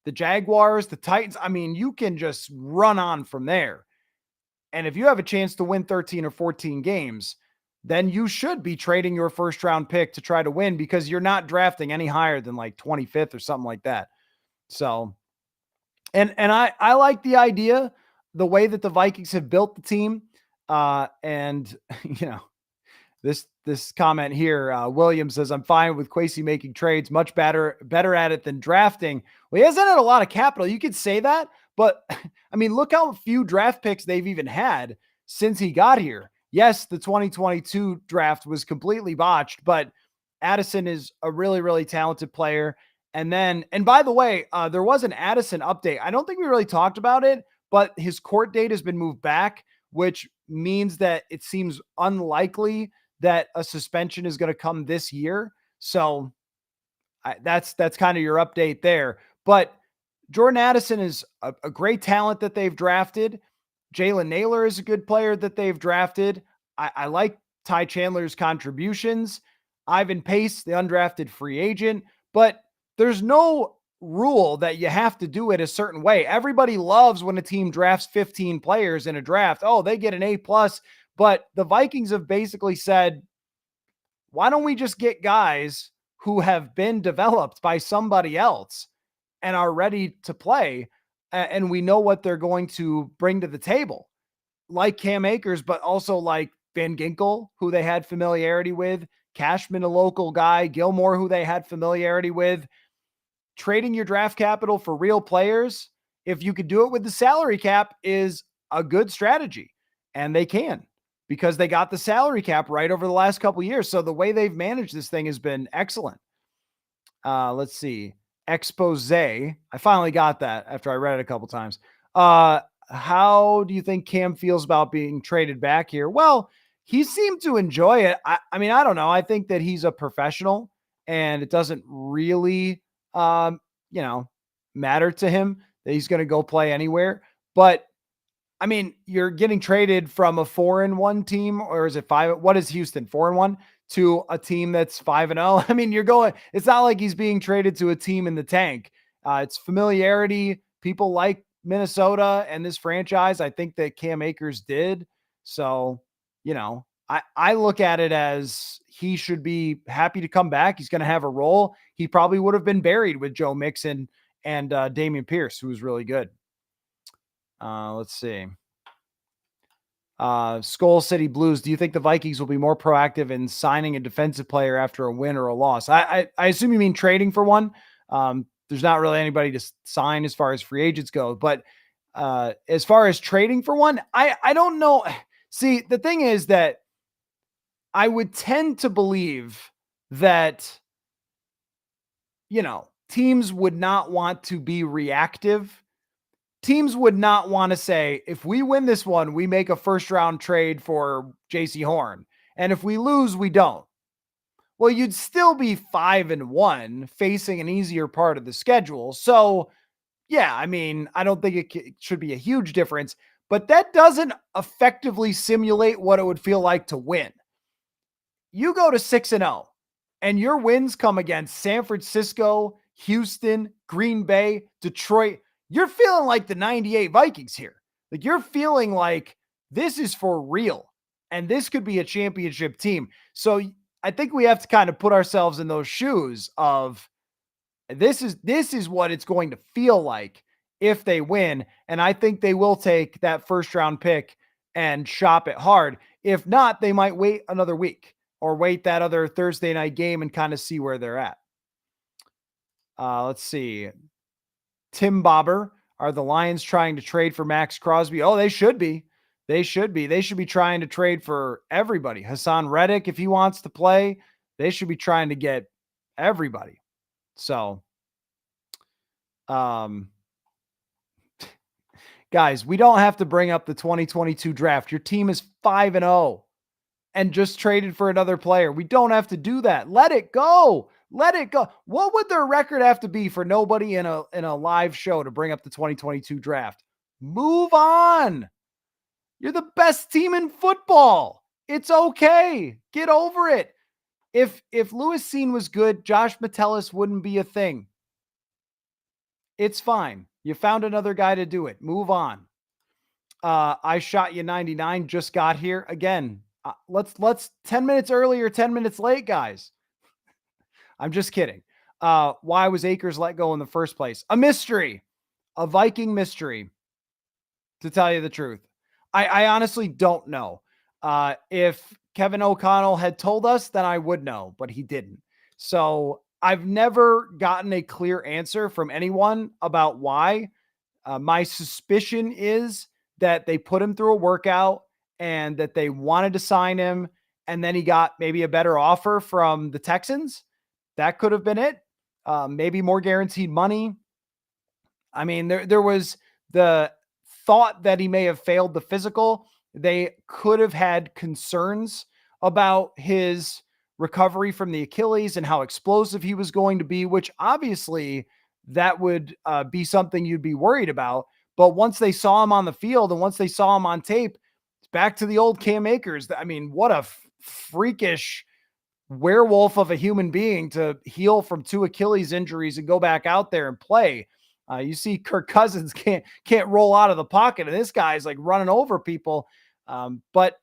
the Jaguars, the Titans. I mean, you can just run on from there. And if you have a chance to win 13 or 14 games, then you should be trading your first round pick to try to win, because you're not drafting any higher than like 25th or something like that. So, and I like the idea, the way that the Vikings have built the team. And this comment here, William says, I'm fine with Kwesi making trades, much better at it than drafting. Well, he hasn't had a lot of capital. You could say that, but I mean, look how few draft picks they've even had since he got here. Yes, the 2022 draft was completely botched, but Addison is a really, really talented player. And by the way, there was an Addison update. I don't think we really talked about it, but his court date has been moved back, which means that it seems unlikely that a suspension is going to come this year. So that's kind of your update there. But Jordan Addison is a great talent that they've drafted. Jalen Naylor is a good player that they've drafted. I like Ty Chandler's contributions. Ivan Pace, the undrafted free agent, but there's no rule that you have to do it a certain way. Everybody loves when a team drafts 15 players in a draft. Oh, they get an A plus. But the Vikings have basically said, why don't we just get guys who have been developed by somebody else and are ready to play? And we know what they're going to bring to the table, like Cam Akers, but also like Van Ginkel, who they had familiarity with, Cashman, a local guy, Gilmore, who they had familiarity with. Trading your draft capital for real players, if you could do it with the salary cap, is a good strategy. And they can, because they got the salary cap right over the last couple of years. So the way they've managed this thing has been excellent. Let's see. Expose. I finally got that after I read it a couple times. How do you think Cam feels about being traded back here? Well, he seemed to enjoy it. I mean, I don't know. I think that he's a professional and it doesn't really, you know, matter to him that he's going to go play anywhere. But I mean, you're getting traded from a 4-1 team, or is it 5? What is Houston, 4-1, to a team that's 5-0? I mean, you're going, it's not like he's being traded to a team in the tank. It's familiarity. People like Minnesota and this franchise. I think that Cam Akers did. So, you know, I look at it as he should be happy to come back. He's going to have a role. He probably would have been buried with Joe Mixon and Damian Pierce, who was really good. Let's see. Skol City Blues. Do you think the Vikings will be more proactive in signing a defensive player after a win or a loss? I assume you mean trading for one. There's not really anybody to sign as far as free agents go, but as far as trading for one, I don't know. See, the thing is that I would tend to believe that, you know, teams would not want to be reactive. Teams would not want to say, if we win this one, we make a first round trade for JC Horn. And if we lose, we don't. Well, you'd still be 5-1 facing an easier part of the schedule. So yeah, I mean, I don't think it should be a huge difference, but that doesn't effectively simulate what it would feel like to win. You go to 6-0 and your wins come against San Francisco, Houston, Green Bay, Detroit. You're feeling like the 98 Vikings here. Like, you're feeling like this is for real and this could be a championship team. So I think we have to kind of put ourselves in those shoes of this is what it's going to feel like if they win. And I think they will take that first round pick and shop it hard. If not, they might wait another week or wait that other Thursday night game and kind of see where they're at. Let's see. Tim Bobber, are the Lions trying to trade for Max Crosby? Oh, they should be. They should be. They should be trying to trade for everybody. Hassan Reddick, if he wants to play, they should be trying to get everybody. So, guys, we don't have to bring up the 2022 draft. Your team is 5-0 and just traded for another player. We don't have to do that. Let it go. Let it go. What would their record have to be for nobody in a live show to bring up the 2022 draft? Move on. You're the best team in football. It's okay. Get over it. If Lewis Cine was good, Josh Metellus wouldn't be a thing. It's fine. You found another guy to do it. Move on. I shot you 99. Just got here again. Let's 10 minutes earlier, 10 minutes late, guys. I'm just kidding. Why was Akers let go in the first place? A mystery, a Viking mystery, to tell you the truth. I honestly don't know. If Kevin O'Connell had told us, then I would know, but he didn't. So I've never gotten a clear answer from anyone about why. My suspicion is that they put him through a workout and that they wanted to sign him, and then he got maybe a better offer from the Texans. That could have been it. Maybe more guaranteed money. I mean, there was the thought that he may have failed the physical. They could have had concerns about his recovery from the Achilles and how explosive he was going to be, which obviously that would be something you'd be worried about. But once they saw him on the field and once they saw him on tape, it's back to the old Cam Akers. I mean, what a freakish werewolf of a human being to heal from 2 Achilles injuries and go back out there and play. You see Kirk Cousins can't roll out of the pocket, and this guy's like running over people. But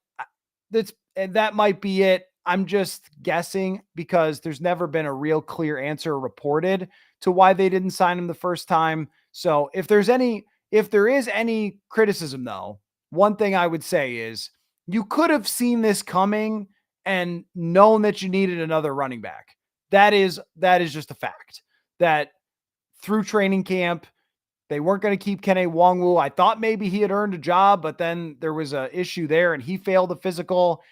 that might be it. I'm just guessing because there's never been a real clear answer reported to why they didn't sign him the first time. So if there is any criticism though, one thing I would say is you could have seen this coming and known that you needed another running back. That is just a fact that through training camp, they weren't going to keep Kene Nwangwu. I thought maybe he had earned a job, but then there was an issue there and he failed the physical,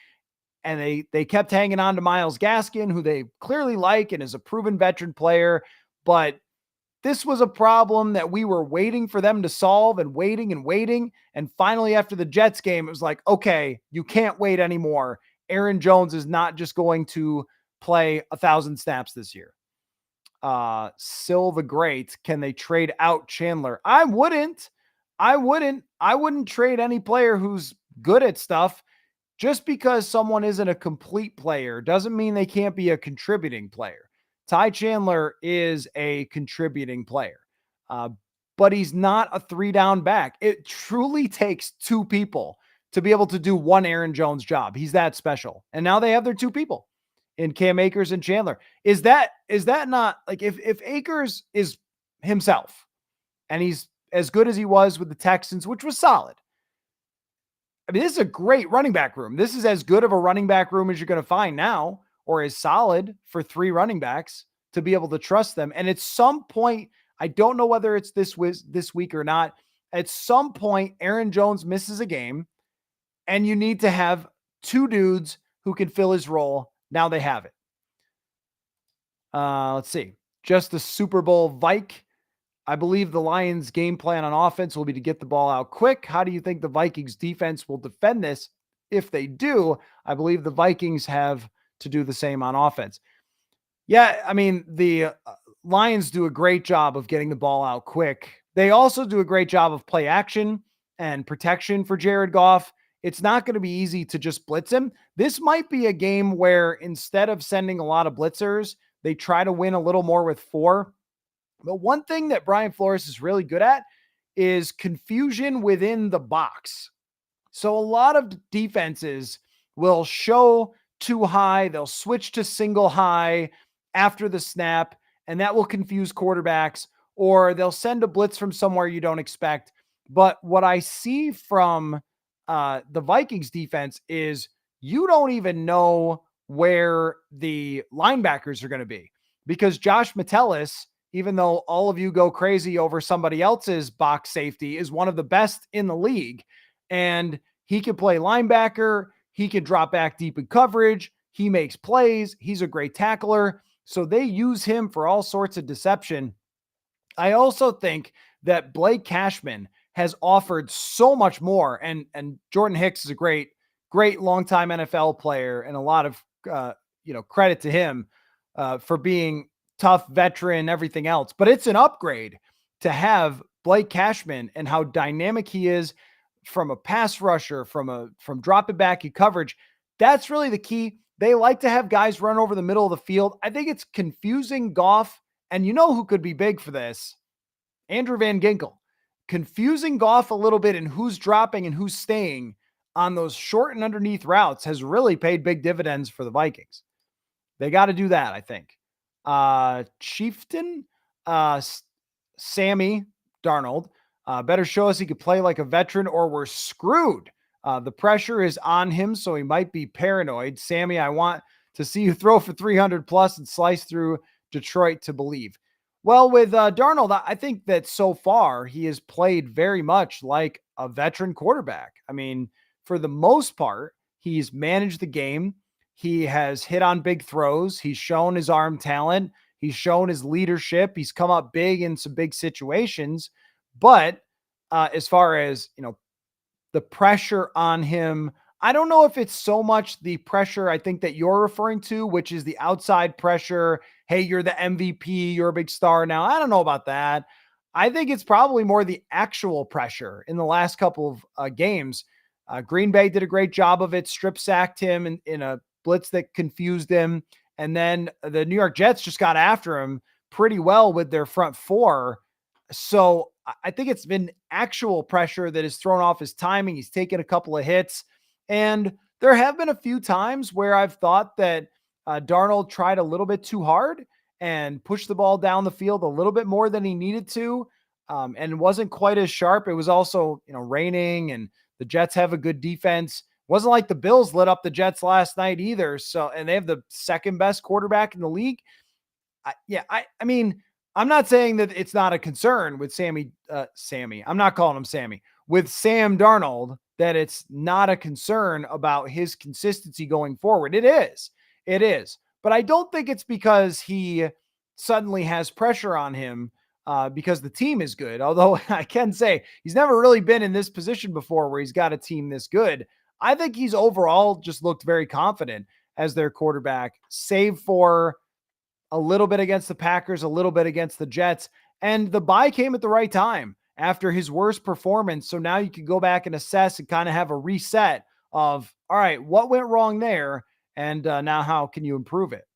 and they kept hanging on to Myles Gaskin, who they clearly like and is a proven veteran player. But this was a problem that we were waiting for them to solve and waiting and waiting. And finally, after the Jets game, it was like, okay, you can't wait anymore. Aaron Jones is not just going to play 1,000 snaps this year. Sil the Great, can they trade out Chandler? I wouldn't trade any player who's good at stuff. Just because someone isn't a complete player doesn't mean they can't be a contributing player. Ty Chandler is a contributing player, but he's not a 3-down back. It truly takes 2 people to be able to do one Aaron Jones job. He's that special. And now they have their 2 people in Cam Akers and Chandler. Is that not like if Akers is himself and he's as good as he was with the Texans, which was solid, I mean, this is a great running back room. This is as good of a running back room as you're going to find now, or as solid for 3 running backs to be able to trust them. And at some point, I don't know whether it's this week or not. At some point, Aaron Jones misses a game and you need to have 2 dudes who can fill his role. Now they have it. Let's see. Just the Super Bowl Vike. I believe the Lions' game plan on offense will be to get the ball out quick. How do you think the Vikings defense will defend this? If they do, I believe the Vikings have to do the same on offense. Yeah, I mean, the Lions do a great job of getting the ball out quick. They also do a great job of play action and protection for Jared Goff. It's not going to be easy to just blitz him. This might be a game where instead of sending a lot of blitzers, they try to win a little more with 4. But one thing that Brian Flores is really good at is confusion within the box. So a lot of defenses will show too high. They'll switch to single high after the snap, and that will confuse quarterbacks, or they'll send a blitz from somewhere you don't expect. But what I see from the Vikings defense is you don't even know where the linebackers are going to be, because Josh Metellus, even though all of you go crazy over somebody else's box safety, is one of the best in the league. And he can play linebacker. He can drop back deep in coverage. He makes plays. He's a great tackler. So they use him for all sorts of deception. I also think that Blake Cashman has offered so much more. And Jordan Hicks is a great longtime NFL player, and a lot of, credit to him for being tough veteran, everything else, but it's an upgrade to have Blake Cashman and how dynamic he is from a pass rusher, from dropping back in coverage. That's really the key. They like to have guys run over the middle of the field. I think it's confusing Goff, and you know who could be big for this? Andrew Van Ginkel. Confusing Goff a little bit and who's dropping and who's staying on those short and underneath routes has really paid big dividends for the Vikings. They got to do that, I think. Chieftain, Sammy Darnold, better show us he could play like a veteran or we're screwed. The pressure is on him, so he might be paranoid. Sammy, I want to see you throw for 300 plus and slice through Detroit to believe. Well, with Darnold, I think that so far he has played very much like a veteran quarterback. I mean, for the most part, he's managed the game. He has hit on big throws. He's shown his arm talent. He's shown his leadership. He's come up big in some big situations. But as far as, the pressure on him, I don't know if it's so much the pressure I think that you're referring to, which is the outside pressure. Hey, you're the MVP. You're a big star now. I don't know about that. I think it's probably more the actual pressure in the last couple of games. Green Bay did a great job of it, strip sacked him in a blitz that confused him. And then the New York Jets just got after him pretty well with their front four. So I think it's been actual pressure that has thrown off his timing. He's taken a couple of hits. And there have been a few times where I've thought that Darnold tried a little bit too hard and pushed the ball down the field a little bit more than he needed to, and wasn't quite as sharp. It was also, raining, and the Jets have a good defense. Wasn't like the Bills lit up the Jets last night either. So, and they have the second best quarterback in the league. I mean, I'm not saying that it's not a concern with Sammy. I'm not calling him Sammy. With Sam Darnold, that it's not a concern about his consistency going forward. It is. It is. But I don't think it's because he suddenly has pressure on him because the team is good. Although I can say he's never really been in this position before where he's got a team this good. I think he's overall just looked very confident as their quarterback, save for a little bit against the Packers, a little bit against the Jets. And the bye came at the right time after his worst performance. So now you can go back and assess and kind of have a reset of, all right, what went wrong there? And now how can you improve it?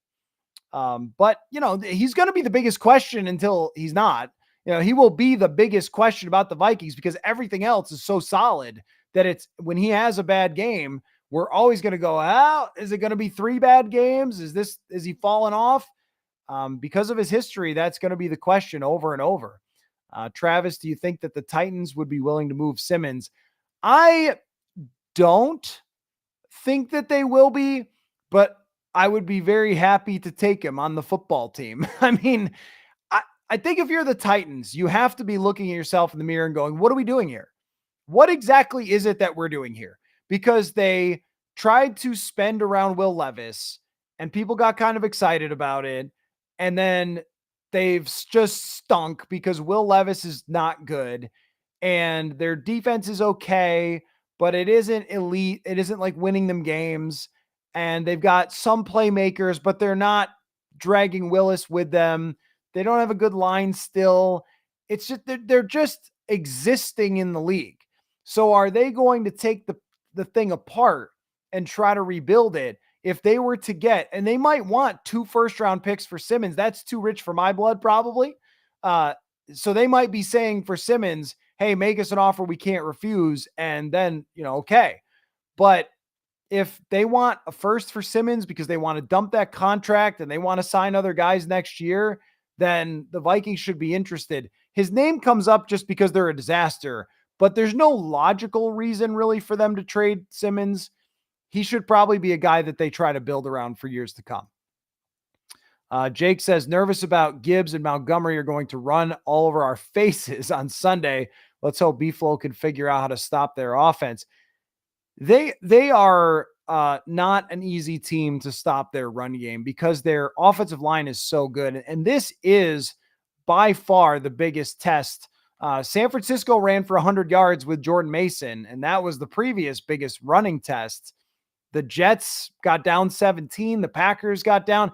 But, he's going to be the biggest question until he's not. He will be the biggest question about the Vikings because everything else is so solid that it's when he has a bad game, we're always going to go, is it going to be 3 bad games? Is he falling off? Because of his history, that's going to be the question over and over. Travis, do you think that the Titans would be willing to move Simmons? I don't think that they will be, but I would be very happy to take him on the football team. I mean, I think if you're the Titans, you have to be looking at yourself in the mirror and going, what are we doing here? What exactly is it that we're doing here? Because they tried to spend around Will Levis and people got kind of excited about it. And then they've just stunk because Will Levis is not good and their defense is okay, but it isn't elite. It isn't like winning them games. And they've got some playmakers, but they're not dragging Willis with them. They don't have a good line still. It's just, they're just existing in the league. So are they going to take the thing apart and try to rebuild it? If they were to get, and they might want 2 first-round picks for Simmons, that's too rich for my blood, probably. So they might be saying for Simmons, hey, make us an offer we can't refuse, and then, okay. But if they want a first for Simmons because they want to dump that contract and they want to sign other guys next year, then the Vikings should be interested. His name comes up just because they're a disaster, but there's no logical reason really for them to trade Simmons. He should probably be a guy that they try to build around for years to come. Jake says, nervous about Gibbs and Montgomery are going to run all over our faces on Sunday. Let's hope B-Flow can figure out how to stop their offense. They are not an easy team to stop their run game because their offensive line is so good. And this is by far the biggest test. San Francisco ran for 100 yards with Jordan Mason, and that was the previous biggest running test. The Jets got down 17. The Packers got down.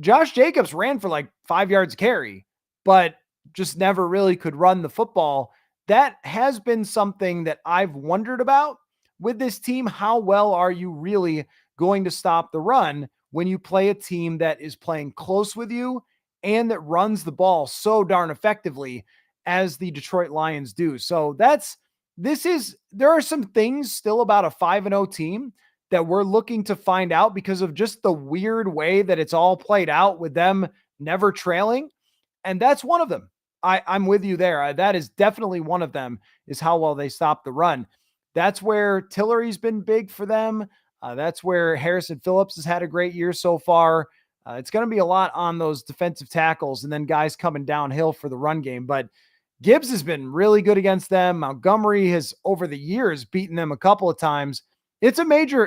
Josh Jacobs ran for like 5 yards carry, but just never really could run the football. That has been something that I've wondered about with this team. How well are you really going to stop the run when you play a team that is playing close with you and that runs the ball so darn effectively as the Detroit Lions do? So there are some things still about a 5-0 team that we're looking to find out because of just the weird way that it's all played out with them never trailing. And that's one of them. I'm with you there. That is definitely one of them, is how well they stop the run. That's where Tillery's been big for them. That's where Harrison Phillips has had a great year so far. It's going to be a lot on those defensive tackles and then guys coming downhill for the run game. But Gibbs has been really good against them. Montgomery has over the years beaten them a couple of times. It's a major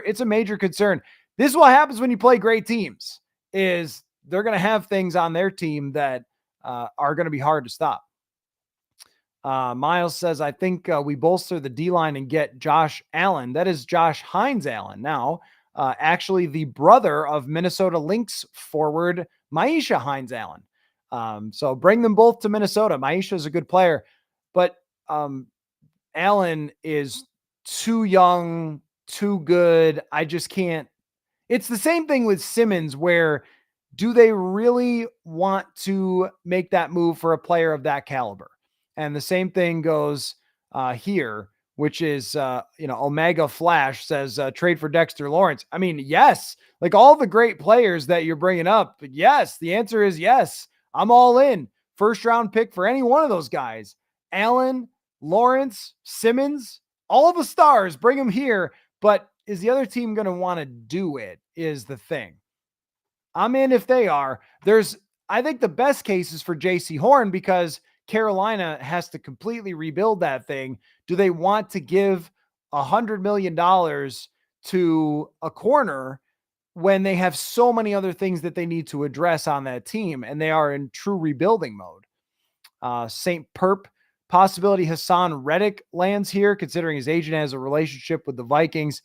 concern. This is what happens when you play great teams, is they're going to have things on their team that are going to be hard to stop. Miles says, I think we bolster the D-line and get Josh Allen. That is Josh Hines Allen now, actually the brother of Minnesota Lynx forward Maisha Hines Allen. So bring them both to Minnesota. Maisha is a good player, but Allen is too young, too good. I just can't. It's the same thing with Simmons, where do they really want to make that move for a player of that caliber? And the same thing goes here, which is, Omega Flash says trade for Dexter Lawrence. I mean, yes, like all the great players that you're bringing up. Yes, the answer is yes. I'm all in. First round pick for any one of those guys. Allen, Lawrence, Simmons, all the stars, bring them here. But is the other team going to want to do it is the thing. I'm in if they are. I think the best case is for JC Horn because Carolina has to completely rebuild that thing. Do they want to give $100 million to a corner when they have so many other things that they need to address on that team and they are in true rebuilding mode? St. Perp, possibility Hassan Reddick lands here, considering his agent has a relationship with the Vikings.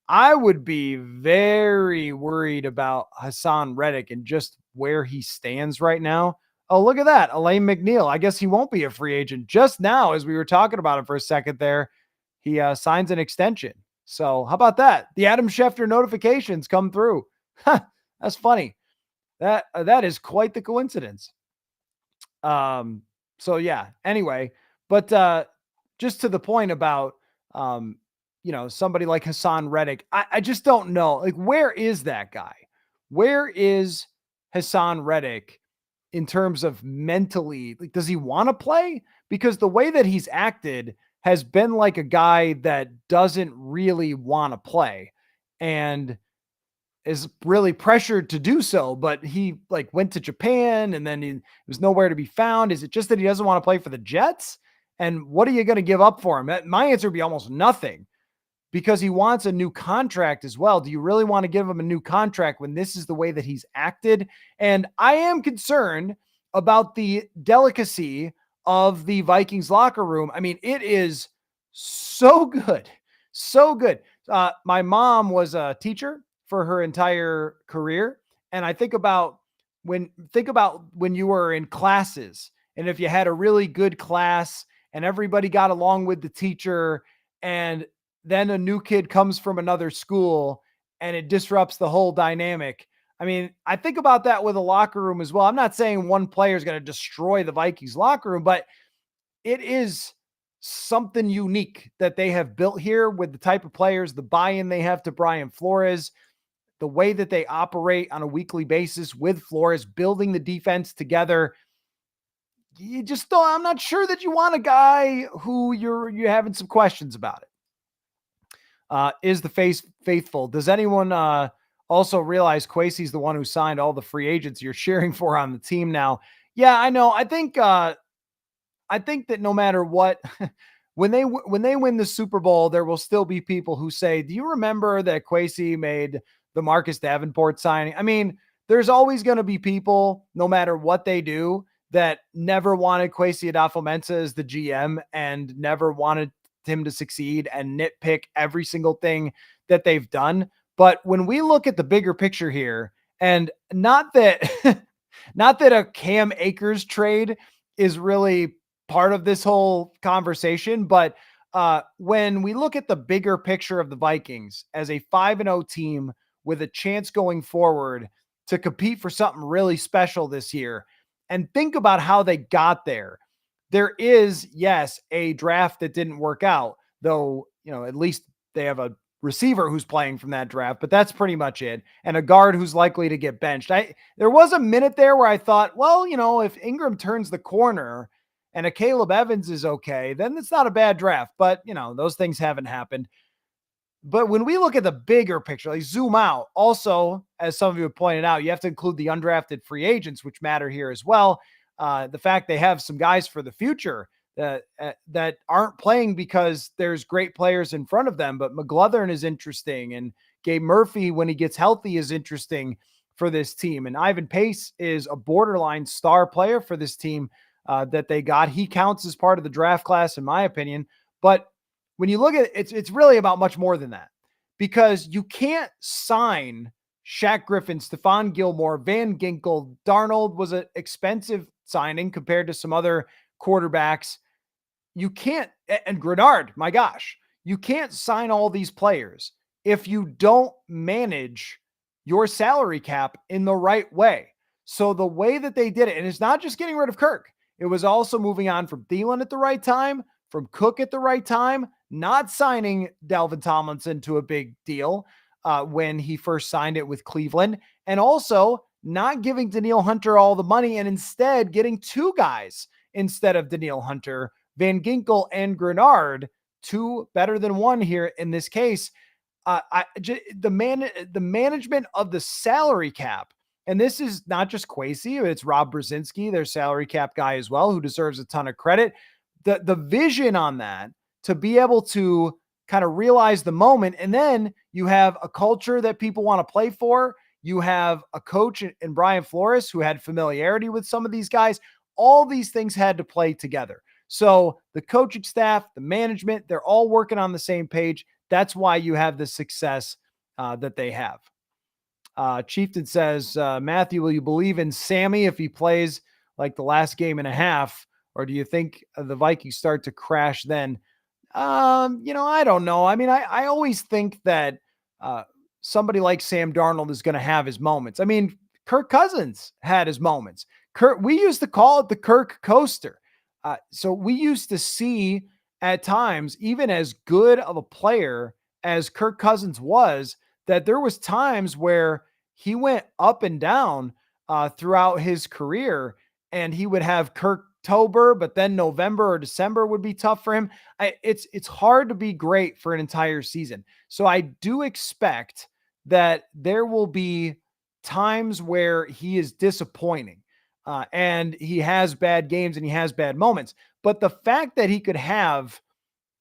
I would be very worried about Hassan Reddick and just where he stands right now. Oh, look at that. Elaine McNeil. I guess he won't be a free agent. Just now, as we were talking about him for a second there, he signs an extension. So how about that? The Adam Schefter notifications come through. That's funny. That is quite the coincidence. So yeah, anyway, but just to the point about, somebody like Hassan Reddick, I just don't know. Like, where is that guy? Where is Hassan Reddick in terms of mentally? Like, does he want to play? Because the way that he's acted has been like a guy that doesn't really want to play and is really pressured to do so, but he like went to Japan and then he was nowhere to be found. Is it just that he doesn't want to play for the Jets? And what are you going to give up for him? My answer would be almost nothing, because he wants a new contract as well. Do you really want to give him a new contract when this is the way that he's acted? And I am concerned about the delicacy of the Vikings locker room. I mean, it is so good. So good. My mom was a teacher for her entire career. And I think about when you were in classes, and if you had a really good class and everybody got along with the teacher, and then a new kid comes from another school and it disrupts the whole dynamic. I mean, I think about that with a locker room as well. I'm not saying one player is going to destroy the Vikings locker room, but it is something unique that they have built here with the type of players, the buy-in they have to Brian Flores, the way that they operate on a weekly basis with Flores, building the defense together. You just don't, I'm not sure that you want a guy who you're having some questions about it. Is the face faithful? Does anyone also realize Kwesi's the one who signed all the free agents you're cheering for on the team now? Yeah, I know. I think that no matter what, when they win the Super Bowl, there will still be people who say, "Do you remember that Kwesi made the Marcus Davenport signing?" I mean, there's always going to be people, no matter what they do, that never wanted Kwesi adofo-mensah as the GM and never wanted him to succeed and nitpick every single thing that they've done. But when we look at the bigger picture here, and not that a Cam Akers trade is really part of this whole conversation, but when we look at the bigger picture of the Vikings as a 5-0 team with a chance going forward to compete for something really special this year, and think about how they got there. There is, yes, a draft that didn't work out, though, at least they have a receiver who's playing from that draft, but that's pretty much it. And a guard who's likely to get benched. There was a minute there where I thought, well, if Ingram turns the corner and a Caleb Evans is okay, then it's not a bad draft. But, those things haven't happened. But when we look at the bigger picture, like zoom out, also, as some of you have pointed out, you have to include the undrafted free agents, which matter here as well. The fact they have some guys for the future that aren't playing because there's great players in front of them, but McGlothern is interesting, and Gabe Murphy, when he gets healthy, is interesting for this team. And Ivan Pace is a borderline star player for this team that they got. He counts as part of the draft class, in my opinion. But when you look at it, it's really about much more than that, because you can't sign Shaq Griffin, Stephon Gilmore, Van Ginkel. Darnold was an expensive signing compared to some other quarterbacks. You can't, and Grenard, my gosh, you can't sign all these players if you don't manage your salary cap in the right way. So the way that they did it, and it's not just getting rid of Kirk, it was also moving on from Thielen at the right time, from Cook at the right time, not signing Dalvin Tomlinson to a big deal when he first signed it with Cleveland, and also not giving Danielle Hunter all the money and instead getting two guys instead of Danielle Hunter, Van Ginkel and Grenard, two better than one here in this case. The management of the salary cap, and this is not just Kwesi, it's Rob Brzezinski, their salary cap guy as well, who deserves a ton of credit. The vision on that to be able to kind of realize the moment, and then you have a culture that people want to play for. You have a coach in Brian Flores who had familiarity with some of these guys. All these things had to play together. So the coaching staff, the management, they're all working on the same page. That's why you have the success that they have. Chieftain says, Matthew, will you believe in Sammy if he plays like the last game and a half? Or do you think the Vikings start to crash then? I don't know. I mean, I always think that somebody like Sam Darnold is going to have his moments. I mean, Kirk Cousins had his moments. We used to call it the Kirk coaster. So we used to see at times, even as good of a player as Kirk Cousins was, that there was times where he went up and down throughout his career, and he would have Kirktober, but then November or December would be tough for him. It's hard to be great for an entire season. So I do expect that there will be times where he is disappointing. And he has bad games and he has bad moments. But the fact that he could have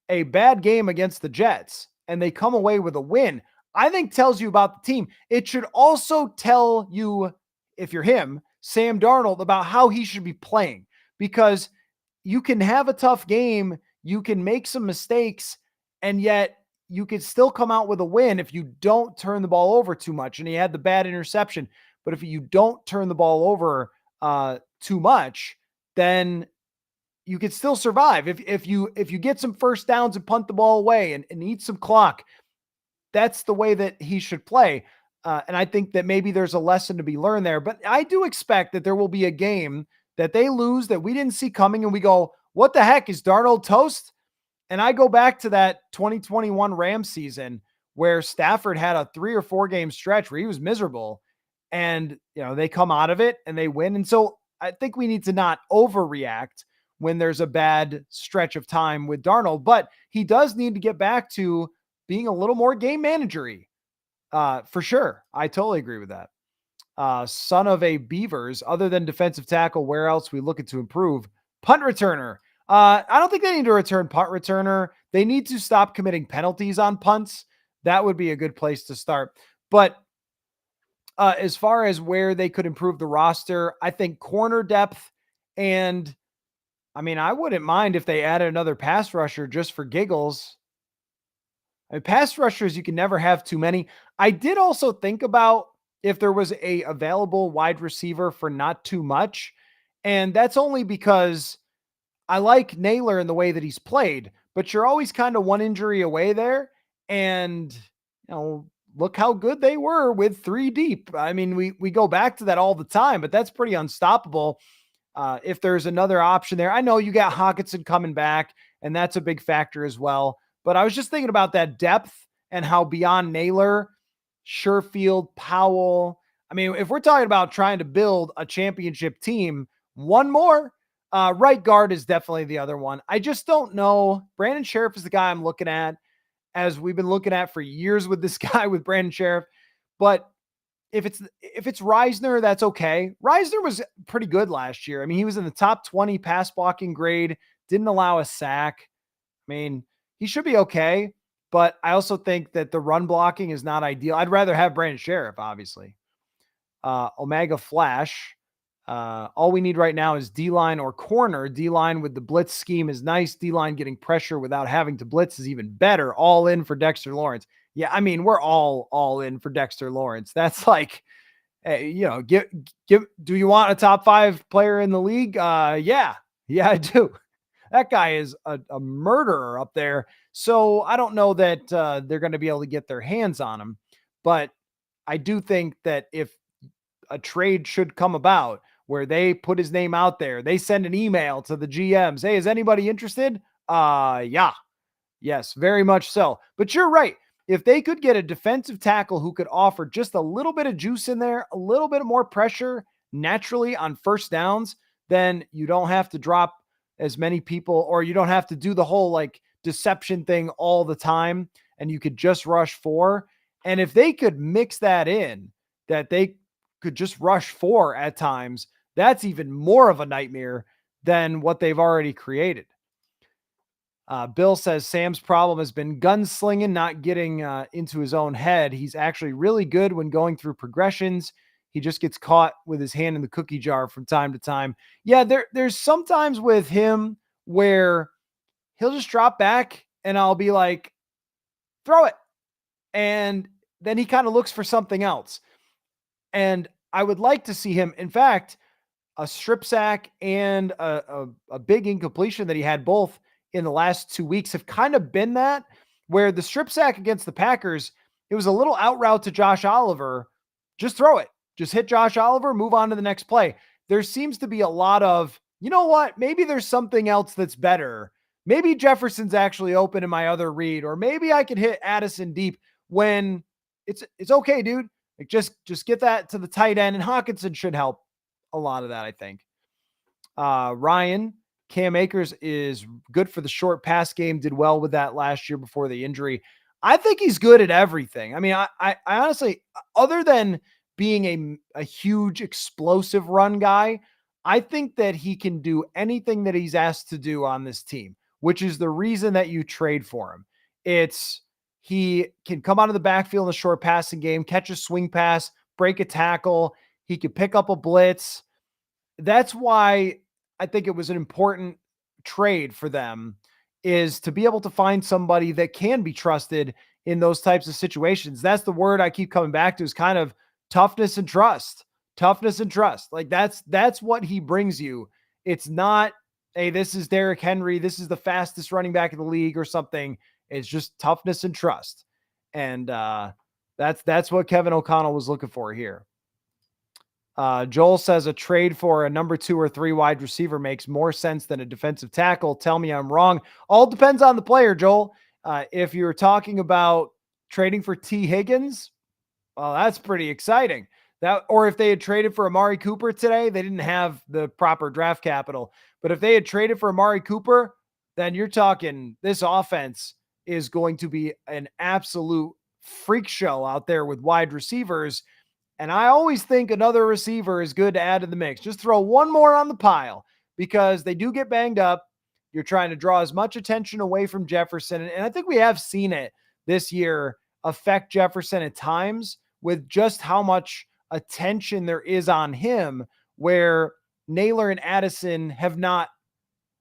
a bad game against the Jets and they come away with a win, I think tells you about the team. It should also tell you, if you're him, Sam Darnold, about how he should be playing, because you can have a tough game, you can make some mistakes, and yet you can still come out with a win if you don't turn the ball over too much. And he had the bad interception, but if you don't turn the ball over too much, then you could still survive. If you get some first downs and punt the ball away and eat some clock, that's the way that he should play. And I think that maybe there's a lesson to be learned there, but I do expect that there will be a game that they lose that we didn't see coming. And we go, what the heck, is Darnold toast? And I go back to that 2021 Rams season where Stafford had a 3 or 4 game stretch where he was miserable. And, they come out of it and they win. And so I think we need to not overreact when there's a bad stretch of time with Darnold, but he does need to get back to being a little more game managery, for sure. I totally agree with that. Son of a Beavers, other than defensive tackle, where else we looking to improve? Punt returner. I don't think they need to return punt returner. They need to stop committing penalties on punts. That would be a good place to start. But as far as where they could improve the roster, I think corner depth, and I mean, I wouldn't mind if they added another pass rusher just for giggles. I mean, pass rushers, you can never have too many. I did also think about if there was a available wide receiver for not too much. And that's only because I like Naylor in the way that he's played, but you're always kind of one injury away there. And, look how good they were with 3 deep. I mean, we go back to that all the time, but that's pretty unstoppable. If there's another option there, I know you got Hawkinson coming back, and that's a big factor as well. But I was just thinking about that depth and how beyond Naylor, Sherfield, Powell. I mean, if we're talking about trying to build a championship team, one more, right guard is definitely the other one. I just don't know. Brandon Sheriff is the guy I'm looking at, as we've been looking at for years with this guy, with Brandon Sheriff. But if it's Reisner, that's okay. Reisner was pretty good last year. I mean, he was in the top 20 pass blocking grade, didn't allow a sack. I mean, he should be okay, but I also think that the run blocking is not ideal. I'd rather have Brandon Sheriff, obviously. Omega Flash. All we need right now is D-line or corner. D-line with the blitz scheme is nice. D-line getting pressure without having to blitz is even better. All in for Dexter Lawrence. Yeah, I mean, we're all in for Dexter Lawrence. That's like, Hey, do you want a top 5 player in the league? Yeah. Yeah, I do. That guy is a murderer up there. So I don't know that they're going to be able to get their hands on him. But I do think that if a trade should come about where they put his name out there, they send an email to the GMs. Hey, is anybody interested? Yeah. Yes, very much so. But you're right. If they could get a defensive tackle who could offer just a little bit of juice in there, a little bit more pressure naturally on first downs, then you don't have to drop as many people, or you don't have to do the whole like deception thing all the time, and you could just rush four. And if they could mix that in, that they could just rush four at times, that's even more of a nightmare than what they've already created. Bill says Sam's problem has been gunslinging, not getting into his own head. He's actually really good when going through progressions. He just gets caught with his hand in the cookie jar from time to time. Yeah, there's sometimes with him where he'll just drop back and I'll be like, throw it. And then he kind of looks for something else. And I would like to see him, in fact, a strip sack and a big incompletion that he had both in the last 2 weeks have kind of been that, where the strip sack against the Packers, it was a little out route to Josh Oliver. Just throw it. Just hit Josh Oliver, move on to the next play. There seems to be a lot of, you know what? Maybe there's something else that's better. Maybe Jefferson's actually open in my other read, or maybe I could hit Addison deep when it's okay, dude. Like just get that to the tight end, and Hawkinson should help a lot of that, I think. Ryan, Cam Akers is good for the short pass game, did well with that last year before the injury. I think he's good at everything. I mean, I honestly, other than being a huge explosive run guy, I think that he can do anything that he's asked to do on this team, which is the reason that you trade for him. He can come out of the backfield in the short passing game, catch a swing pass, break a tackle. He could pick up a blitz. That's why I think it was an important trade for them, is to be able to find somebody that can be trusted in those types of situations. That's the word I keep coming back to, is kind of toughness and trust. Toughness and trust. Like that's what he brings you. It's not, hey, this is Derrick Henry, this is the fastest running back in the league or something. It's just toughness and trust. And that's what Kevin O'Connell was looking for here. Joel says a trade for a number 2 or 3 wide receiver makes more sense than a defensive tackle. Tell me I'm wrong. All depends on the player, Joel. If you're talking about trading for T. Higgins, well, that's pretty exciting. Or if they had traded for Amari Cooper today, they didn't have the proper draft capital. But if they had traded for Amari Cooper, then you're talking this offense is going to be an absolute freak show out there with wide receivers. And I always think another receiver is good to add to the mix. Just throw one more on the pile, because they do get banged up. You're trying to draw as much attention away from Jefferson. And I think we have seen it this year affect Jefferson at times with just how much attention there is on him, where Naylor and Addison have not,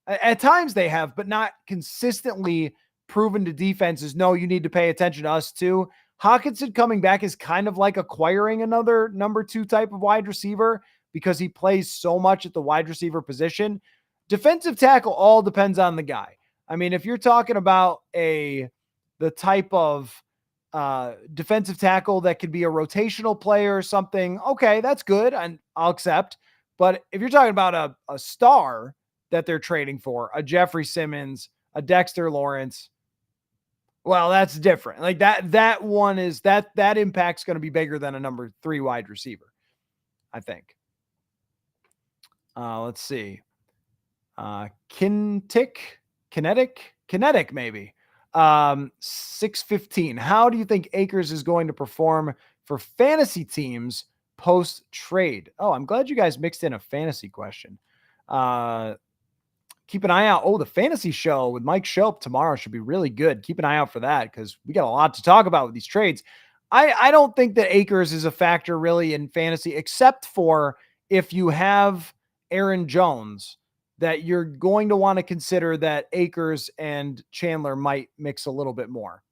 at times they have, but not consistently proven to defenses, no, you need to pay attention to us too. Hawkinson coming back is kind of like acquiring another number 2 type of wide receiver, because he plays so much at the wide receiver position. Defensive tackle all depends on the guy. I mean, if you're talking about the type of defensive tackle that could be a rotational player or something, okay, that's good, and I'll accept. But if you're talking about a star that they're trading for, a Jeffrey Simmons, a Dexter Lawrence, well, that's different. Like that one is that impact's going to be bigger than a number 3 wide receiver, I think. Let's see. Kinetic, maybe. 615. How do you think Akers is going to perform for fantasy teams post trade? Oh, I'm glad you guys mixed in a fantasy question. Keep an eye out. Oh, the fantasy show with Mike Shope tomorrow should be really good. Keep an eye out for that, because we got a lot to talk about with these trades. I don't think that Akers is a factor really in fantasy, except for if you have Aaron Jones, that you're going to want to consider that Akers and Chandler might mix a little bit more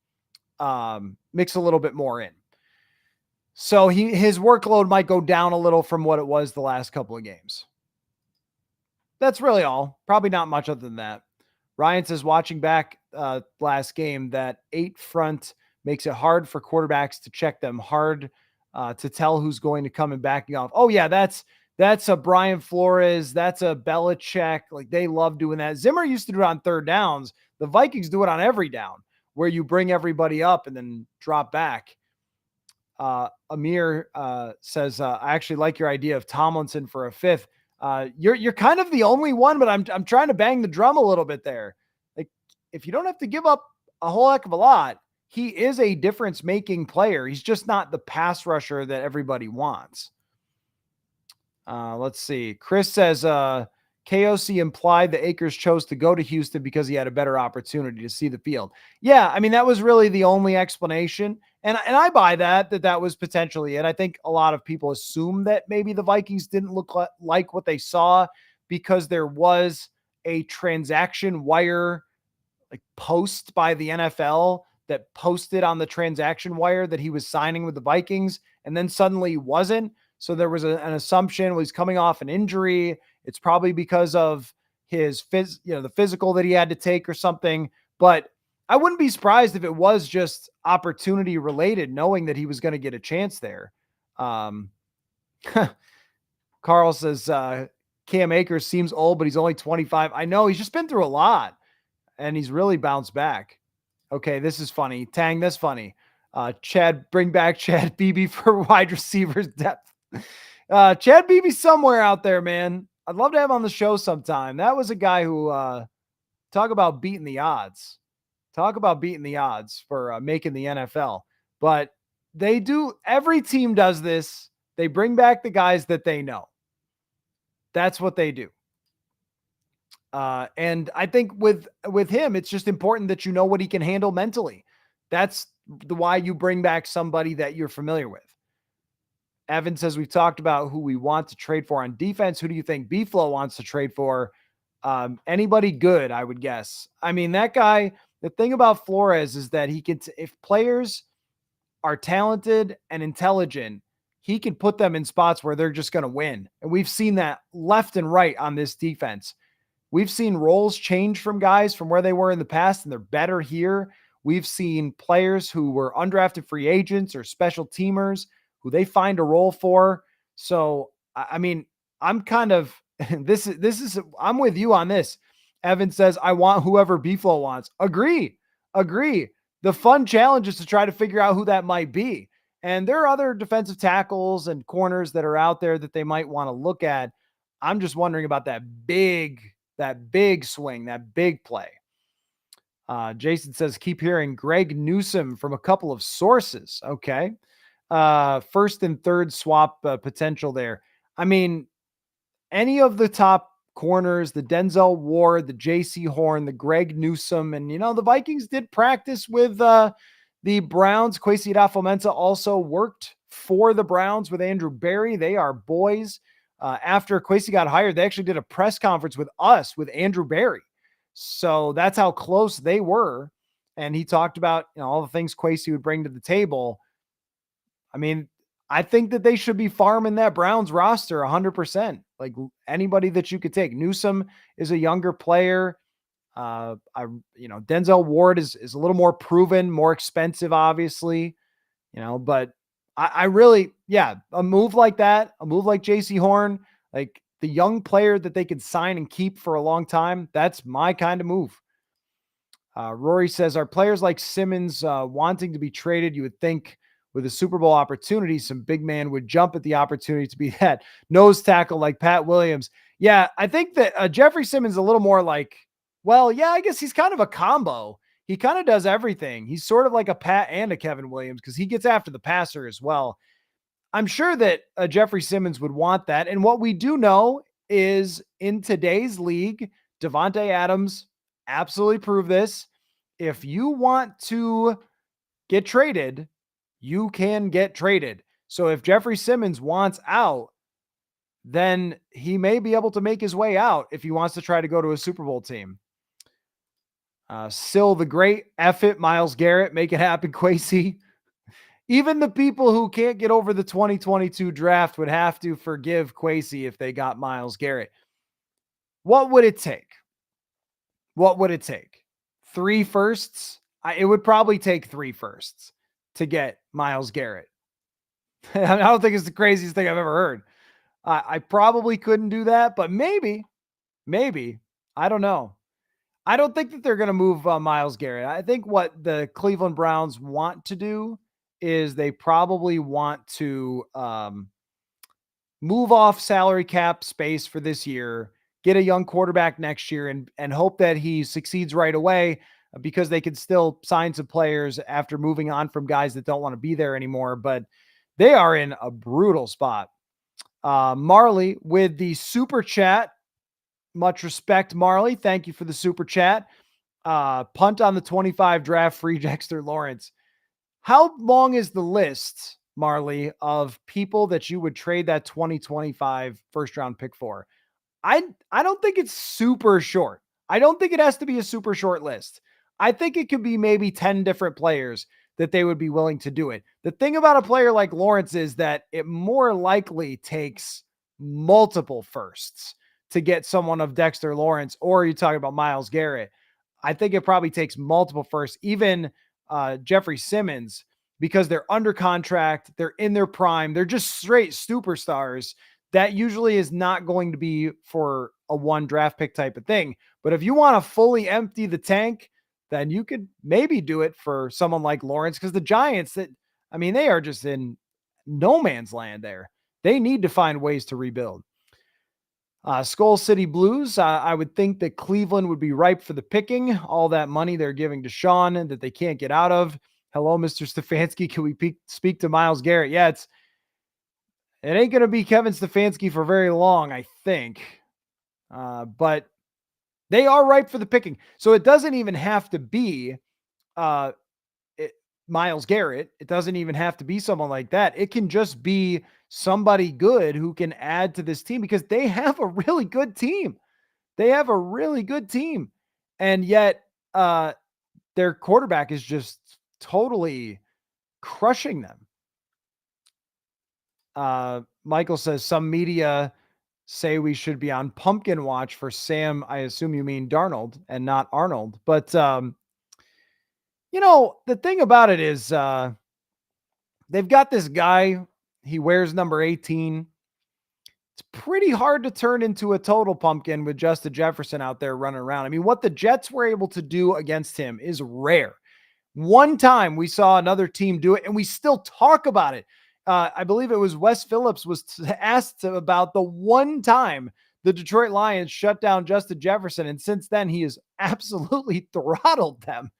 in. So his workload might go down a little from what it was the last couple of games. That's really all. Probably not much other than that. Ryan says, watching back last game, that 8 front makes it hard for quarterbacks to check them, hard to tell who's going to come and backing off. Oh, yeah, that's a Brian Flores. That's a Belichick. Like, they love doing that. Zimmer used to do it on third downs. The Vikings do it on every down, where you bring everybody up and then drop back. Amir says, I actually like your idea of Tomlinson for a 5th. You're kind of the only one, but I'm trying to bang the drum a little bit there. Like, if you don't have to give up a whole heck of a lot, he is a difference making player. He's just not the pass rusher that everybody wants. Let's see. Chris says, KOC implied that Akers chose to go to Houston because he had a better opportunity to see the field. Yeah, I mean, that was really the only explanation. And I buy that was potentially it. I think a lot of people assume that maybe the Vikings didn't look like what they saw because there was a transaction wire like post by the NFL that posted on the transaction wire that he was signing with the Vikings, and then suddenly wasn't. So there was an assumption he's coming off an injury. It's probably because of his the physical that he had to take or something. But I wouldn't be surprised if it was just opportunity related, knowing that he was going to get a chance there. Carl says, Cam Akers seems old, but he's only 25. I know, he's just been through a lot and he's really bounced back. Okay, this is funny. Tang, that's funny. Chad, bring back Chad Beebe for wide receivers depth. Chad Beebe somewhere out there, man. I'd love to have him on the show sometime. That was a guy who talk about beating the odds. Talk about beating the odds for making the NFL. But they do, every team does this. They bring back the guys that they know. That's what they do. And I think with him, it's just important that you know what he can handle mentally. That's why you bring back somebody that you're familiar with. Evan says, we've talked about who we want to trade for on defense. Who do you think B-Flow wants to trade for? Anybody good, I would guess. I mean, that guy, the thing about Flores is that he can, if players are talented and intelligent, he can put them in spots where they're just going to win. And we've seen that left and right on this defense. We've seen roles change from guys from where they were in the past, and they're better here. We've seen players who were undrafted free agents or special teamers who they find a role for. So, I mean, I'm kind of, I'm with you on this. Evan says, I want whoever B-Flow wants. Agree. The fun challenge is to try to figure out who that might be. And there are other defensive tackles and corners that are out there that they might want to look at. I'm just wondering about that big swing, that big play. Jason says, keep hearing Greg Newsome from a couple of sources. Okay. First and third swap potential there. I mean, any of the top corners, the Denzel Ward, the JC Horn, the Greg Newsome, and, the Vikings did practice with the Browns. Kwesi adofo-mensah also worked for the Browns with Andrew Berry. They are boys. After Kwesi got hired, they actually did a press conference with us, with Andrew Berry. So that's how close they were. And he talked about all the things Kwesi would bring to the table. I mean, I think that they should be farming that Browns roster 100%. Like anybody that you could take. Newsome is a younger player. Denzel Ward is a little more proven, more expensive, obviously, but I really, a move like that, a move like JC Horn, like the young player that they could sign and keep for a long time. That's my kind of move. Rory says, are players like Simmons wanting to be traded? You would think with a Super Bowl opportunity, some big man would jump at the opportunity to be that nose tackle like Pat Williams. Yeah, I think that Jeffrey Simmons is a little more like, well, yeah, I guess he's kind of a combo. He kind of does everything. He's sort of like a Pat and a Kevin Williams because he gets after the passer as well. I'm sure that Jeffrey Simmons would want that. And what we do know is in today's league, Devontae Adams absolutely proved this. If you want to get traded, you can get traded. So if Jeffrey Simmons wants out, then he may be able to make his way out if he wants to try to go to a Super Bowl team. Still the great F it, Myles Garrett, make it happen, Kwesi. Even the people who can't get over the 2022 draft would have to forgive Kwesi if they got Myles Garrett. What would it take? What would it take? 3 firsts? It would probably take 3 firsts to get Myles Garrett. I don't think it's the craziest thing I've ever heard. I probably couldn't do that, but maybe. I don't know. I don't think that they're going to move Myles Garrett. I think what the Cleveland Browns want to do is they probably want to move off salary cap space for this year, get a young quarterback next year, and hope that he succeeds right away because they can still sign some players after moving on from guys that don't want to be there anymore. But they are in a brutal spot. Marley with the super chat. Much respect, Marley. Thank you for the super chat. Punt on the 25 draft free Dexter Lawrence. How long is the list, Marley, of people that you would trade that 2025 first round pick for? I don't think it's super short. I don't think it has to be a super short list. I think it could be maybe 10 different players that they would be willing to do it. The thing about a player like Lawrence is that it more likely takes multiple firsts to get someone of Dexter Lawrence, or you talking about Myles Garrett. I think it probably takes multiple firsts, even Jeffrey Simmons, because they're under contract, they're in their prime, they're just straight superstars. That usually is not going to be for a one draft pick type of thing. But if you want to fully empty the tank, then you could maybe do it for someone like Lawrence, because the Giants, they are just in no man's land there. They need to find ways to rebuild. Skol City Blues, I would think that Cleveland would be ripe for the picking. All that money they're giving to Sean that they can't get out of. Hello, Mr. Stefanski. Can we speak to Myles Garrett? Yeah, it ain't going to be Kevin Stefanski for very long, I think. But they are ripe for the picking. So it doesn't even have to be Myles Garrett. It doesn't even have to be someone like that. It can just be somebody good who can add to this team, because they have a really good team. And yet their quarterback is just totally crushing them. Michael says some media say we should be on pumpkin watch for Sam. I assume you mean Darnold and not Arnold. But, the thing about it is they've got this guy. He wears number 18. It's pretty hard to turn into a total pumpkin with Justin Jefferson out there running around. I mean, what the Jets were able to do against him is rare. One time we saw another team do it, and we still talk about it. I believe it was Wes Phillips was asked about the one time the Detroit Lions shut down Justin Jefferson, and since then he has absolutely throttled them.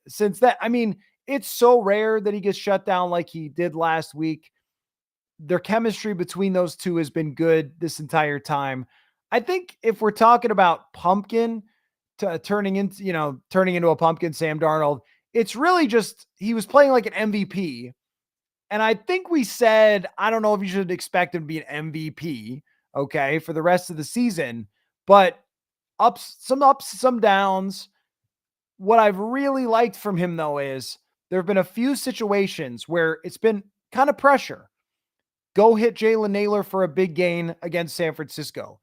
Since that, I mean, it's so rare that he gets shut down like he did last week. Their chemistry between those two has been good this entire time. I think if we're talking about pumpkin turning into a pumpkin, Sam Darnold, it's really just he was playing like an MVP. And I think we said, I don't know if you should expect him to be an MVP, okay, for the rest of the season, but ups, some downs. What I've really liked from him, though, is there have been a few situations where it's been kind of pressure. Go hit Jalen Naylor for a big gain against San Francisco.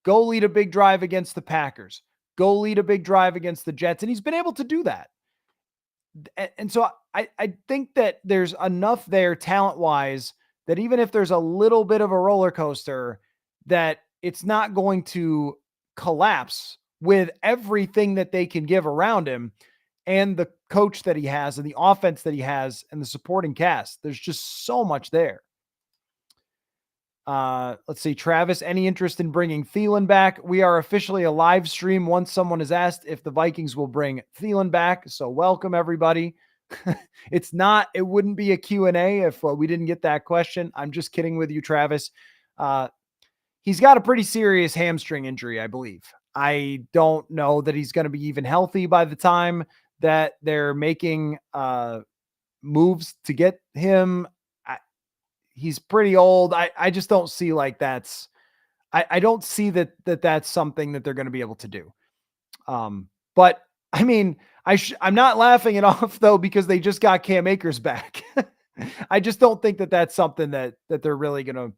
Go lead a big drive against the Packers. Go lead a big drive against the Jets. And he's been able to do that. And so I think that there's enough there talent-wise that even if there's a little bit of a roller coaster, that it's not going to collapse with everything that they can give around him and the coach that he has and the offense that he has and the supporting cast. There's just so much there. Let's see, Travis, any interest in bringing Thielen back? We are officially a live stream once someone has asked if the Vikings will bring Thielen back. So welcome everybody. It wouldn't be a Q&A if we didn't get that question. I'm just kidding with you, Travis. He's got a pretty serious hamstring injury, I believe. I don't know that he's going to be even healthy by the time that they're making moves to get him. He's pretty old. I just don't see like that's, I don't see that's something that they're going to be able to do. But I mean, I'm not laughing it off though, because they just got Cam Akers back. I just don't think that that's something that they're really going to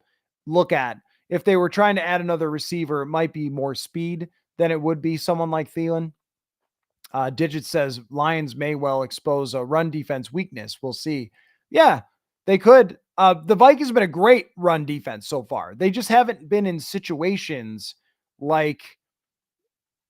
look at. If they were trying to add another receiver, it might be more speed than it would be someone like Thielen. Digit says Lions may well expose a run defense weakness. We'll see. Yeah, they could. The Vikings have been a great run defense so far. They just haven't been in situations like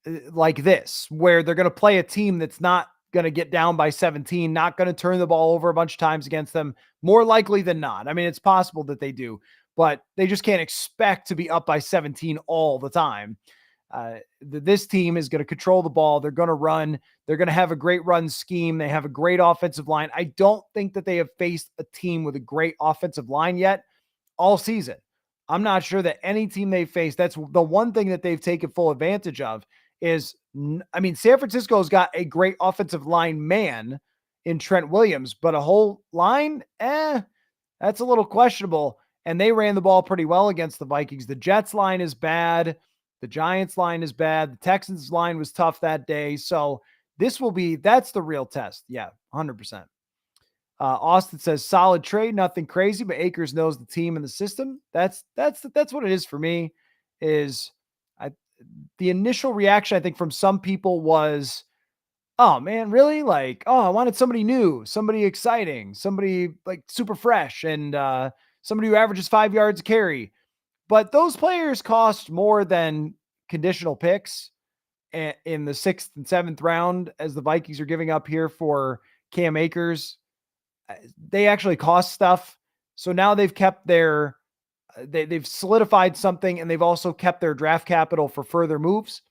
this, where they're going to play a team that's not going to get down by 17, not going to turn the ball over a bunch of times against them, more likely than not. I mean, it's possible that they do, but they just can't expect to be up by 17 all the time. This team is going to control the ball. They're going to run. They're going to have a great run scheme. They have a great offensive line. I don't think that they have faced a team with a great offensive line yet all season. I'm not sure that any team they face, that's the one thing that they've taken full advantage of is, I mean, San Francisco's got a great offensive line man in Trent Williams, but a whole line, that's a little questionable. And they ran the ball pretty well against the Vikings. The Jets line is bad. The Giants line is bad. The Texans line was tough that day. So that's the real test. Yeah, 100%. Austin says solid trade, nothing crazy, but Akers knows the team and the system. That's what it is for me. The initial reaction, I think, from some people was, oh man, really? Like, oh, I wanted somebody new, somebody exciting, somebody like super fresh, and somebody who averages 5 yards a carry. But those players cost more than conditional picks in the 6th and 7th round, as the Vikings are giving up here for Cam Akers. They actually cost stuff. So now they've kept they've solidified something, and they've also kept their draft capital for further moves.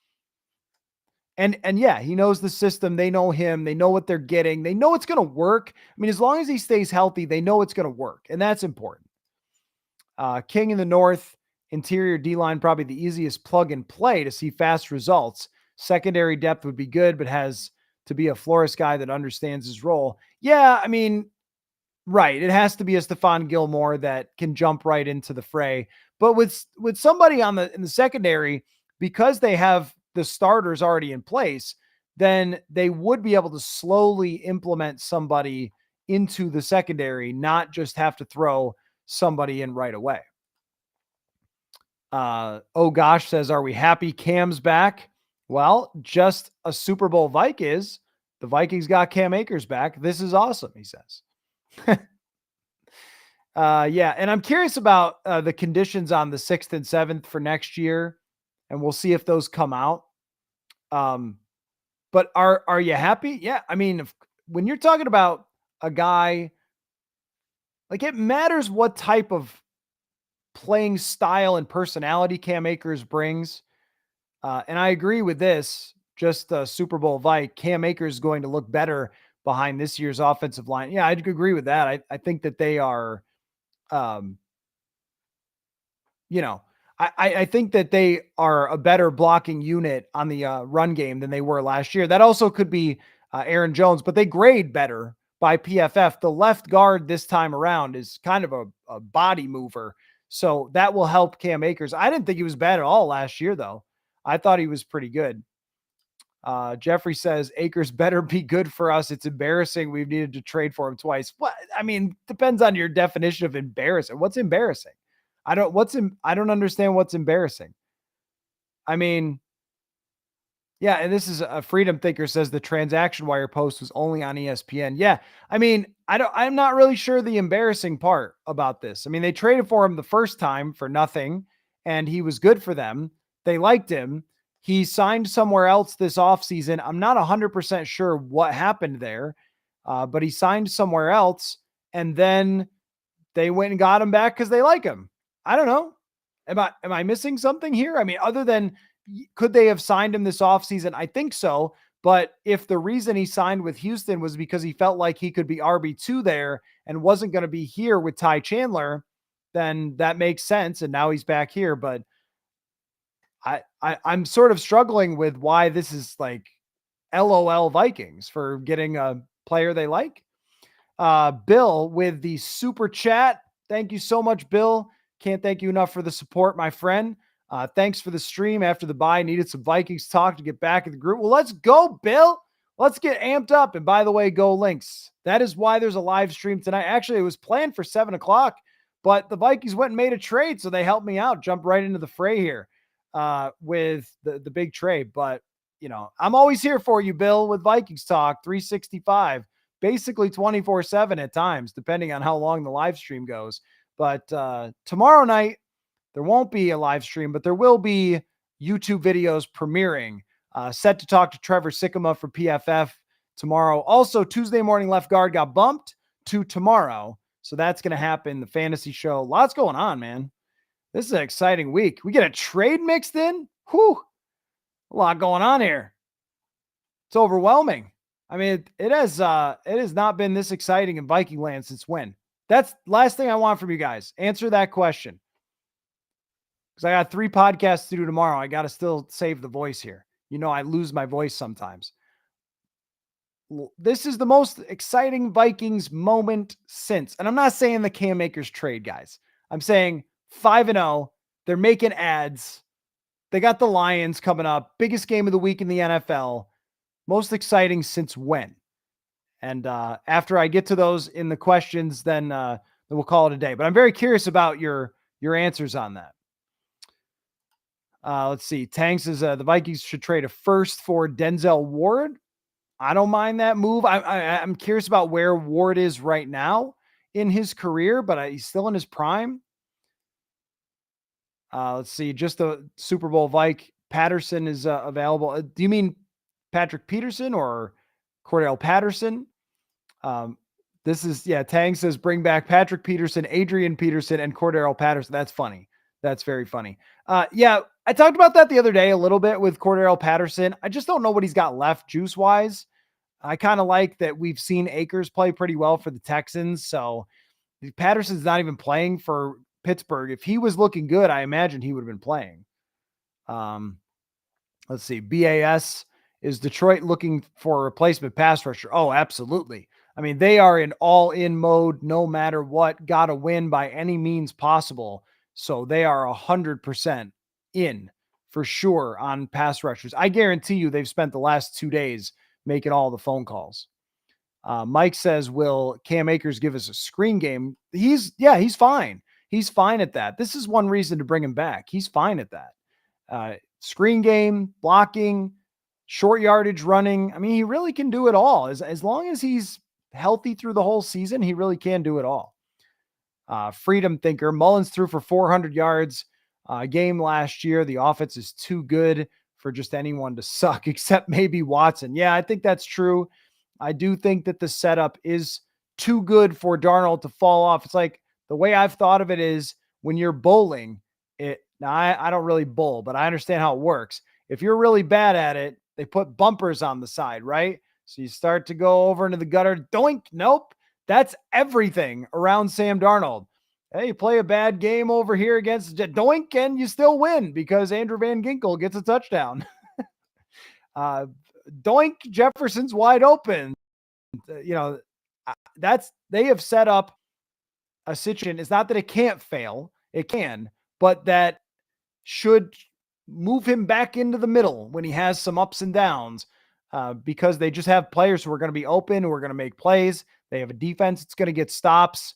And yeah, he knows the system. They know him. They know what they're getting. They know it's going to work. I mean, as long as he stays healthy, they know it's going to work. And that's important. King in the North, interior D-line, probably the easiest plug and play to see fast results. Secondary depth would be good, but has to be a Flores guy that understands his role. Yeah, I mean, right. It has to be a Stephon Gilmore that can jump right into the fray. But with somebody in the secondary, because they have the starters already in place, then they would be able to slowly implement somebody into the secondary, not just have to throw somebody in right away. Oh gosh says, are we happy Cam's back? Well, just a Super Bowl Vike is. The Vikings got Cam Akers back. This is awesome, he says. Yeah, and I'm curious about the conditions on the 6th and 7th for next year, and we'll see if those come out. But are you happy? Yeah, I mean, when you're talking about a guy, like, it matters what type of playing style and personality Cam Akers brings. And I agree with this. Just a Super Bowl Vike, Cam Akers is going to look better behind this year's offensive line. Yeah, I'd agree with that. I think that they are, I think that they are a better blocking unit on the run game than they were last year. That also could be Aaron Jones, but they grade better by PFF. The left guard this time around is kind of a body mover. So that will help Cam Akers. I didn't think he was bad at all last year, though. I thought he was pretty good. Jeffrey says, Akers better be good for us. It's embarrassing. We've needed to trade for him twice. What? I mean, depends on your definition of embarrassing. What's embarrassing? I don't understand what's embarrassing. I mean, yeah, and this is a Freedom Thinker says the transaction wire post was only on ESPN. Yeah, I mean, I'm not really sure the embarrassing part about this. I mean, they traded for him the first time for nothing, and he was good for them. They liked him. He signed somewhere else this offseason. I'm not 100% sure what happened there, but he signed somewhere else, and then they went and got him back because they like him. I don't know. Am I missing something here? I mean, other than, could they have signed him this offseason? I think so. But if the reason he signed with Houston was because he felt like he could be RB2 there and wasn't going to be here with Ty Chandler, then that makes sense. And now he's back here. But I'm sort of struggling with why this is like LOL Vikings for getting a player they like. Bill with the super chat. Thank you so much, Bill. Can't thank you enough for the support, my friend. Thanks for the stream after the bye. Needed some Vikings talk to get back in the group. Well, let's go, Bill. Let's get amped up. And by the way, go Lynx. That is why there's a live stream tonight. Actually, it was planned for 7 o'clock, but the Vikings went and made a trade, so they helped me out, jump right into the fray here with the big trade. But, I'm always here for you, Bill, with Vikings Talk, 365, basically 24/7 at times, depending on how long the live stream goes. But tomorrow night, there won't be a live stream, but there will be YouTube videos premiering. Set to talk to Trevor Sikkema for PFF tomorrow. Also, Tuesday morning left guard got bumped to tomorrow. So that's going to happen. The fantasy show. Lots going on, man. This is an exciting week. We get a trade mixed in. Whew. A lot going on here. It's overwhelming. I mean, it has not been this exciting in Viking land since when? That's last thing I want from you guys. Answer that question. Because I got 3 podcasts to do tomorrow. I got to still save the voice here. I lose my voice sometimes. This is the most exciting Vikings moment since. And I'm not saying the Cam Akers trade, guys. I'm saying 5-0. They're making ads. They got the Lions coming up. Biggest game of the week in the NFL. Most exciting since when? And after I get to those in the questions, then we'll call it a day. But I'm very curious about your answers on that. Let's see. Tang says the Vikings should trade a first for Denzel Ward. I don't mind that move. I'm curious about where Ward is right now in his career, but he's still in his prime. Let's see. Just the Super Bowl Vike Patterson is available. Do you mean Patrick Peterson or Cordell Patterson? This is, Tang says bring back Patrick Peterson, Adrian Peterson, and Cordell Patterson. That's funny. That's very funny. I talked about that the other day a little bit with Cordell Patterson. I just don't know what he's got left juice-wise. I kind of like that we've seen Akers play pretty well for the Texans, so Patterson's not even playing for Pittsburgh. If he was looking good, I imagine he would have been playing. Let's see. BAS, is Detroit looking for a replacement pass rusher? Oh, absolutely. I mean, they are in all-in mode no matter what. Got to win by any means possible. So they are 100% in for sure on pass rushers. I guarantee you they've spent the last 2 days making all the phone calls. Mike says, will Cam Akers give us a screen game? He's fine. He's fine at that. This is one reason to bring him back. He's fine at that. Screen game, blocking, short yardage running. I mean, he really can do it all. As long as he's healthy through the whole season, he really can do it all. Freedom Thinker, Mullins threw for 400 yards game last year. The offense is too good for just anyone to suck, except maybe Watson. Yeah, I think that's true. I do think that the setup is too good for Darnold to fall off. It's like the way I've thought of it is when you're bowling, now I don't really bowl, but I understand how it works. If you're really bad at it, they put bumpers on the side, right? So you start to go over into the gutter. Doink. Nope. That's everything around Sam Darnold. Hey, you play a bad game over here against Doink, and you still win because Andrew Van Ginkel gets a touchdown. Doink, Jefferson's wide open. They have set up a situation. It's not that it can't fail. It can, but that should move him back into the middle when he has some ups and downs because they just have players who are going to be open, who are going to make plays. They have a defense that's going to get stops.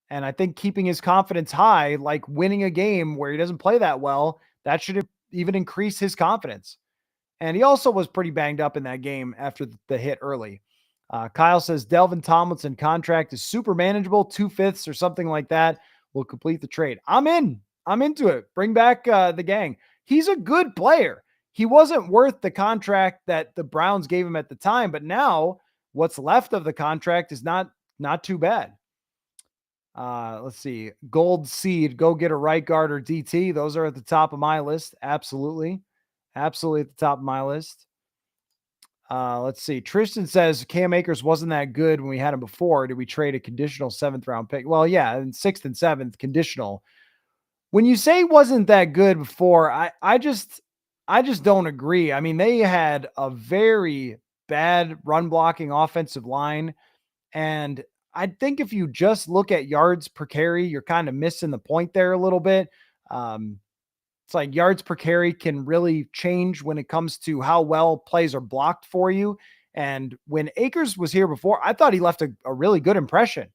And I think keeping his confidence high, like winning a game where he doesn't play that well, that should even increase his confidence. And he also was pretty banged up in that game after the hit early. Kyle says Delvin Tomlinson contract is super manageable, 2/5 or something like that. Will complete the trade. I'm in. I'm into it. Bring back the gang. He's a good player. He wasn't worth the contract that the Browns gave him at the time, but now what's left of the contract is not too bad. Let's see. Gold Seed, go get a right guard or DT. Those are at the top of my list. Absolutely. Absolutely at the top of my list. Let's see. Tristan says Cam Akers wasn't that good when we had him before. Did we trade a conditional 7th round pick? Well, yeah, and 6th and 7th conditional. When you say wasn't that good before, I just don't agree. I mean, they had a very bad run blocking offensive line. And I think if you just look at yards per carry, you're kind of missing the point there a little bit. It's like yards per carry can really change when it comes to how well plays are blocked for you. And when Akers was here before, I thought he left a really good impression.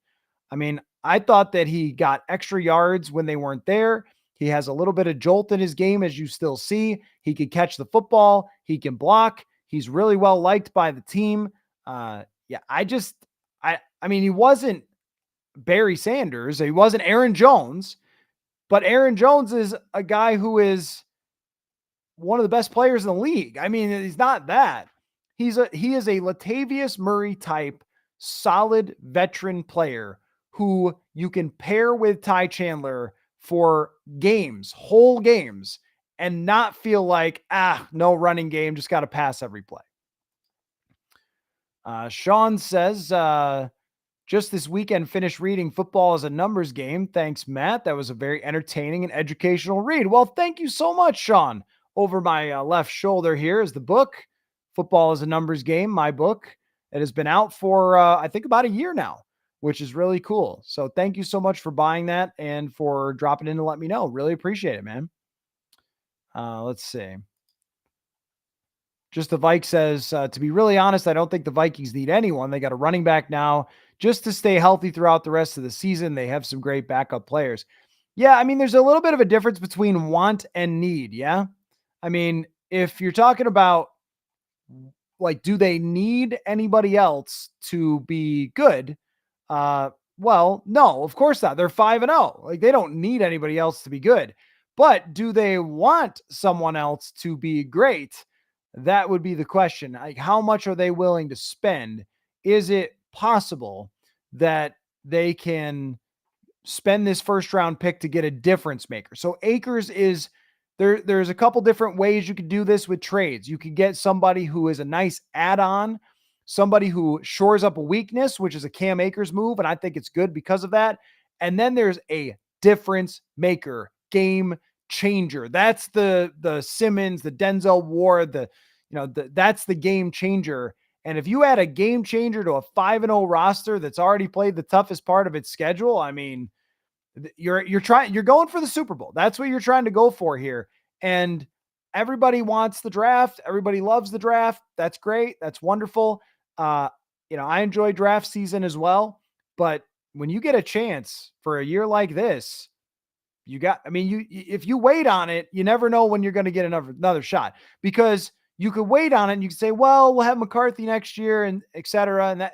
I mean, I thought that he got extra yards when they weren't there. He has a little bit of jolt in his game, as you still see. He can catch the football. He can block. He's really well liked by the team. Yeah, I mean, he wasn't Barry Sanders. He wasn't Aaron Jones, but Aaron Jones is a guy who is one of the best players in the league. I mean, he's not that. He is a Latavius Murray type, solid veteran player who you can pair with Ty Chandler for games, whole games, and not feel like, no running game, just got to pass every play. Sean says, just this weekend finished reading Football as a Numbers Game. Thanks, Matt. That was a very entertaining and educational read. Well, thank you so much, Sean. Over my left shoulder here is the book, Football as a Numbers Game, my book. It has been out for, I think, about a year now, which is really cool. So thank you so much for buying that and for dropping in to let me know. Really appreciate it, man. Let's see. Just the Vikes says, to be really honest, I don't think the Vikings need anyone. They got a running back now just to stay healthy throughout the rest of the season. They have some great backup players. Yeah, I mean, there's a little bit of a difference between want and need, yeah? I mean, if you're talking about, like, do they need anybody else to be good? Well, no, of course not. They're 5-0. Like, they don't need anybody else to be good. But do they want someone else to be great? That would be the question. Like, how much are they willing to spend? Is it possible that they can spend this first round pick to get a difference maker? So Akers is there. There's a couple different ways you could do this with trades. You could get somebody who is a nice add-on, somebody who shores up a weakness, which is a Cam Akers move. And I think it's good because of that. And then there's a difference maker, game changer. That's the Simmons, the Denzel Ward, that's the game changer. And if you add a game changer to a 5-0 roster that's already played the toughest part of its schedule, I mean, you're going for the Super Bowl. That's what you're trying to go for here. And everybody wants the draft. Everybody loves the draft. That's great. That's wonderful. I enjoy draft season as well, but when you get a chance for a year like this, if you wait on it, you never know when you're going to get another shot, because you could wait on it and you can say, well, we'll have McCarthy next year and et cetera. And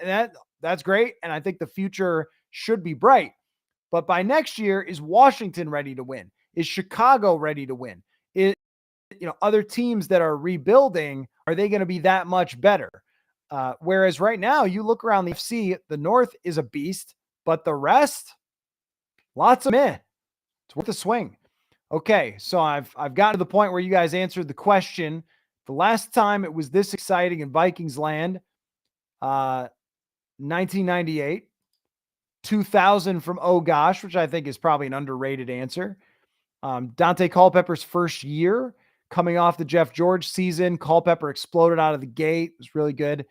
that's great. And I think the future should be bright, but by next year, is Washington ready to win? Is Chicago ready to win? Other teams that are rebuilding, are they going to be that much better? Whereas right now you look around the FC, the North is a beast, but the rest, lots of meh. It's worth a swing. Okay, so I've gotten to the point where you guys answered the question. The last time it was this exciting in Vikings land, 1998, 2000 from Oh Gosh, which I think is probably an underrated answer. Dante Culpepper's first year coming off the Jeff George season. Culpepper exploded out of the gate. It was really good.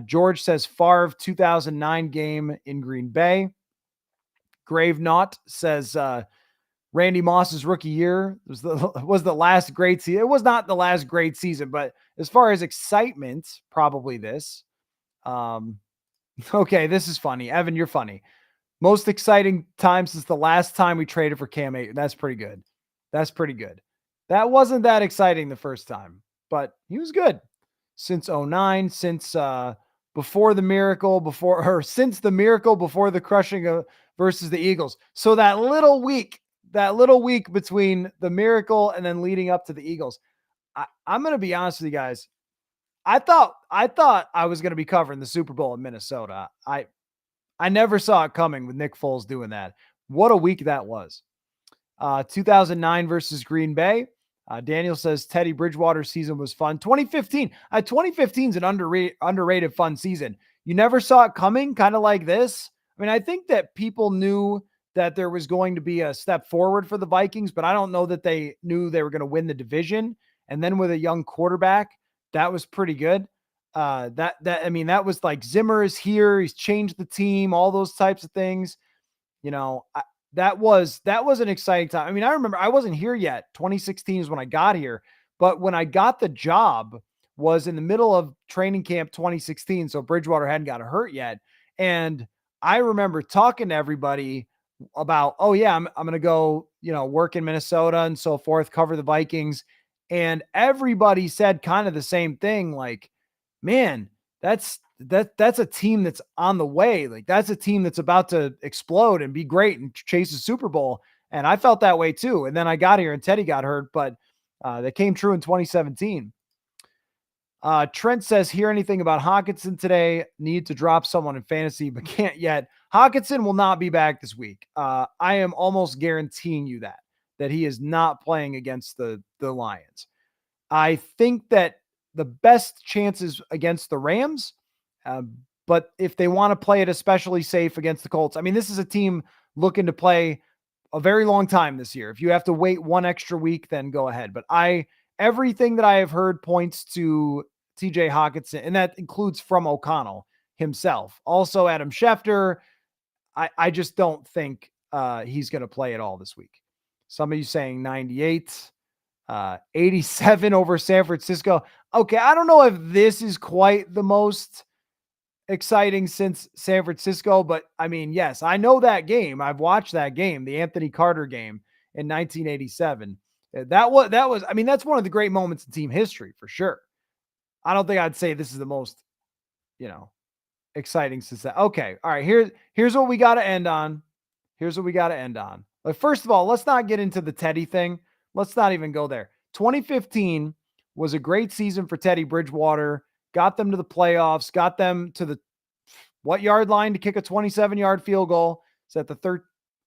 George says Favre 2009 game in Green Bay. Grave Knot says Randy Moss's rookie year was the last great season. It was not the last great season, but as far as excitement, probably this. Okay, this is funny. Evan, you're funny. Most exciting time since the last time we traded for Cam Akers. That's pretty good. That's pretty good. That wasn't that exciting the first time, but he was good. Since 2009, since before the miracle, since the miracle before the crushing of versus the Eagles. So that little week between the miracle and then leading up to the Eagles, I'm going to be honest with you guys. I thought I was going to be covering the Super Bowl in Minnesota. I never saw it coming with Nick Foles doing that. What a week that was. 2009 versus Green Bay. Daniel says Teddy Bridgewater's season was fun. 2015. 2015 is an underrated fun season. You never saw it coming, kind of like this. I mean, I think that people knew that there was going to be a step forward for the Vikings, but I don't know that they knew they were going to win the division. And then with a young quarterback, that was pretty good. That was like Zimmer is here. He's changed the team, all those types of things. That was an exciting time. I mean, I remember I wasn't here yet. 2016 is when I got here, but when I got the job was in the middle of training camp 2016. So Bridgewater hadn't got hurt yet. And I remember talking to everybody about, oh yeah, I'm going to go, work in Minnesota and so forth, cover the Vikings. And everybody said kind of the same thing. Like, man, that's a team that's on the way. Like, that's a team that's about to explode and be great and chase a Super Bowl. And I felt that way too. And then I got here and Teddy got hurt, but that came true in 2017. Trent says, hear anything about Hockenson today? Need to drop someone in fantasy, but can't yet. Hockenson will not be back this week. I am almost guaranteeing you that he is not playing against the Lions. I think that the best chances against the Rams, but if they want to play it especially safe against the Colts, I mean, this is a team looking to play a very long time this year. If you have to wait one extra week, then go ahead. But everything that I have heard points to TJ Hockenson, and that includes from O'Connell himself. Also, Adam Schefter. I just don't think he's going to play at all this week. Some of you saying 98, 87 over San Francisco. Okay, I don't know if this is quite the most exciting since San Francisco, but I mean, yes, I know that game. I've watched that game, the Anthony Carter game in 1987. That was, I mean, that's one of the great moments in team history for sure. I don't think I'd say this is the most, exciting since that. Okay. All right. Here's what we got to end on. Like, first of all, let's not get into the Teddy thing. Let's not even go there. 2015 was a great season for Teddy Bridgewater. Got them to the playoffs, got them to the what yard line to kick a 27-yard field goal? Is that the third?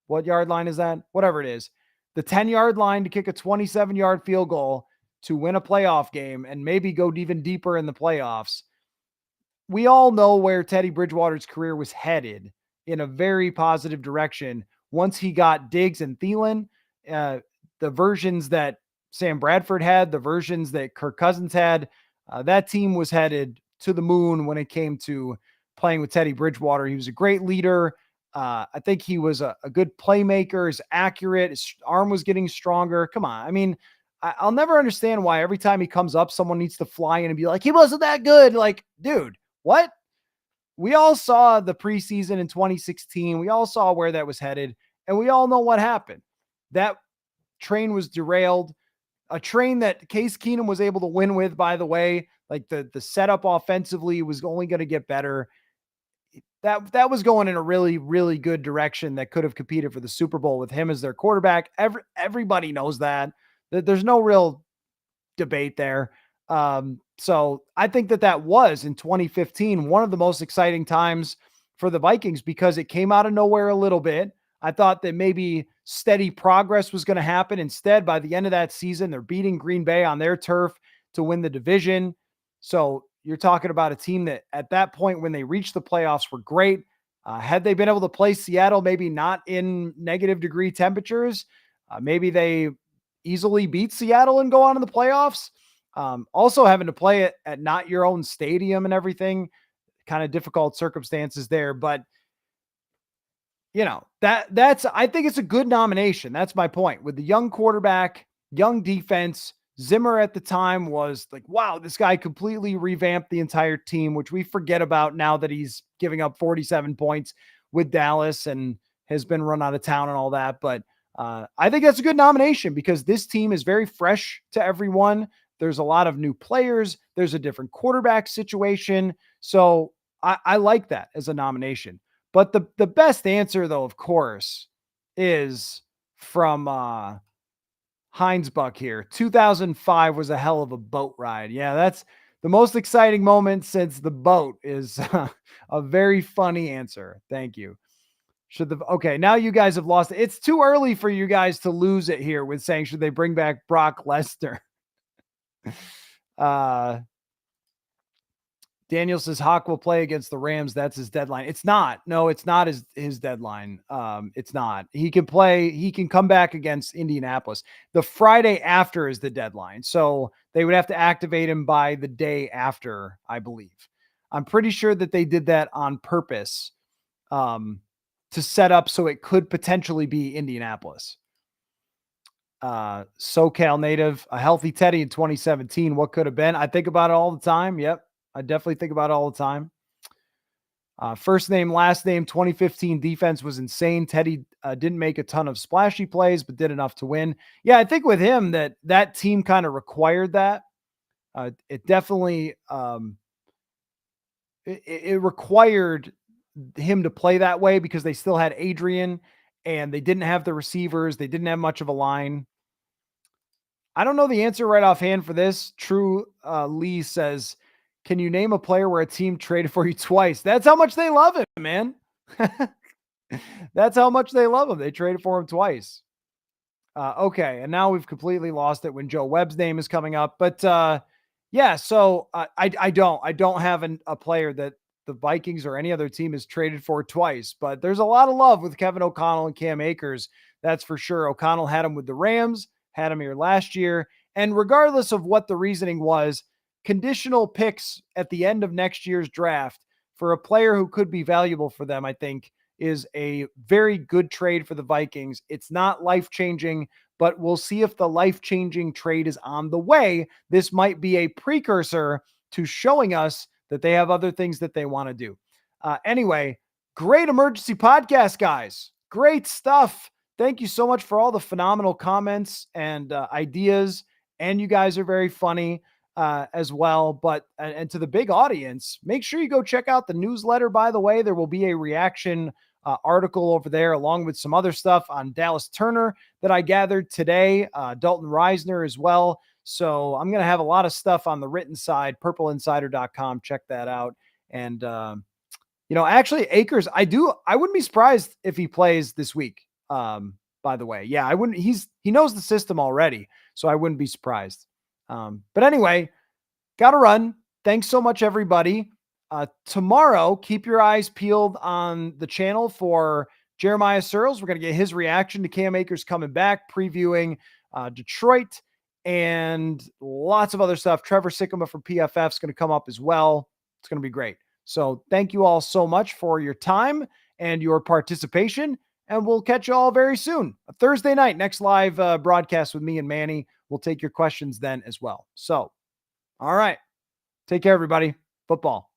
What yard line is that? Whatever it is. The 10-yard line to kick a 27-yard field goal to win a playoff game and maybe go even deeper in the playoffs. We all know where Teddy Bridgewater's career was headed in a very positive direction once he got Diggs and Thielen, the versions that Sam Bradford had, the versions that Kirk Cousins had. That team was headed to the moon when it came to playing with Teddy Bridgewater. He was a great leader. I think he was a good playmaker, is accurate. His arm was getting stronger. Come on. I mean, I'll never understand why every time he comes up, someone needs to fly in and be like, he wasn't that good. Like, dude, what? We all saw the preseason in 2016. We all saw where that was headed, and we all know what happened. That train was derailed. A train that Case Keenum was able to win with, by the way. Like, the setup offensively was only going to get better. That was going in a really, really good direction that could have competed for the Super Bowl with him as their quarterback. Everybody knows that. There's no real debate there. So I think that was in 2015, one of the most exciting times for the Vikings because it came out of nowhere a little bit. I thought that maybe steady progress was going to happen. Instead, by the end of that season, they're beating Green Bay on their turf to win the division. So you're talking about a team that at that point, when they reached the playoffs, were great. Had they been able to play Seattle, maybe not in negative degree temperatures, maybe they easily beat Seattle and go on in the playoffs. Also having to play it at not your own stadium and everything, kind of difficult circumstances there. But that's, I think it's a good nomination. That's my point. With the young quarterback, young defense, Zimmer at the time was like, wow, this guy completely revamped the entire team, which we forget about now that he's giving up 47 points with Dallas and has been run out of town and all that. But I think that's a good nomination because this team is very fresh to everyone. There's a lot of new players. There's a different quarterback situation. So I like that as a nomination. But the best answer, though, of course, is from Heinz Buck here. 2005 was a hell of a boat ride. Yeah, that's the most exciting moment since the boat is a very funny answer. Thank you. Okay, now you guys have lost it. It's too early for you guys to lose it here with saying, should they bring back Brock Lesnar? Daniel says Hawk will play against the Rams. That's his deadline. It's not. No, it's not his deadline. It's not. He can play. He can come back against Indianapolis. The Friday after is the deadline. So they would have to activate him by the day after, I believe. I'm pretty sure that they did that on purpose to set up so it could potentially be Indianapolis. SoCal native, a healthy Teddy in 2017. What could have been? I think about it all the time. Yep. I definitely think about it all the time. First name, last name, 2015 defense was insane. Teddy didn't make a ton of splashy plays, but did enough to win. Yeah, I think with him that team kind of required that. It definitely it required him to play that way because they still had Adrian and they didn't have the receivers. They didn't have much of a line. I don't know the answer right offhand for this. True Lee says, can you name a player where a team traded for you twice? That's how much they love him, man. That's how much they love him. They traded for him twice. Okay, and now we've completely lost it when Joe Webb's name is coming up. But yeah, so I don't have a player that the Vikings or any other team has traded for twice. But there's a lot of love with Kevin O'Connell and Cam Akers. That's for sure. O'Connell had him with the Rams, had him here last year. And regardless of what the reasoning was, conditional picks at the end of next year's draft for a player who could be valuable for them, I think, is a very good trade for the Vikings. It's not life-changing, but we'll see if the life-changing trade is on the way. This might be a precursor to showing us that they have other things that they want to do. Anyway, great emergency podcast, guys. Great stuff. Thank you so much for all the phenomenal comments and ideas. And you guys are very funny as well. But and to the big audience, make sure you go check out the newsletter. By the way, there will be a reaction article over there, along with some other stuff on Dallas Turner that I gathered today, Dalton Reisner as well. So I'm going to have a lot of stuff on the written side, purpleinsider.com. Check that out. And, actually Akers, I wouldn't be surprised if he plays this week. By the way, yeah, I wouldn't, he knows the system already, so I wouldn't be surprised. But anyway, got to run. Thanks so much, everybody. Tomorrow, keep your eyes peeled on the channel for Jeremiah Searles. We're going to get his reaction to Cam Akers coming back, previewing Detroit and lots of other stuff. Trevor Sikkema from PFF is going to come up as well. It's going to be great. So thank you all so much for your time and your participation. And we'll catch you all very soon. A Thursday night, next live broadcast with me and Manny. We'll take your questions then as well. So, all right. Take care, everybody. Football.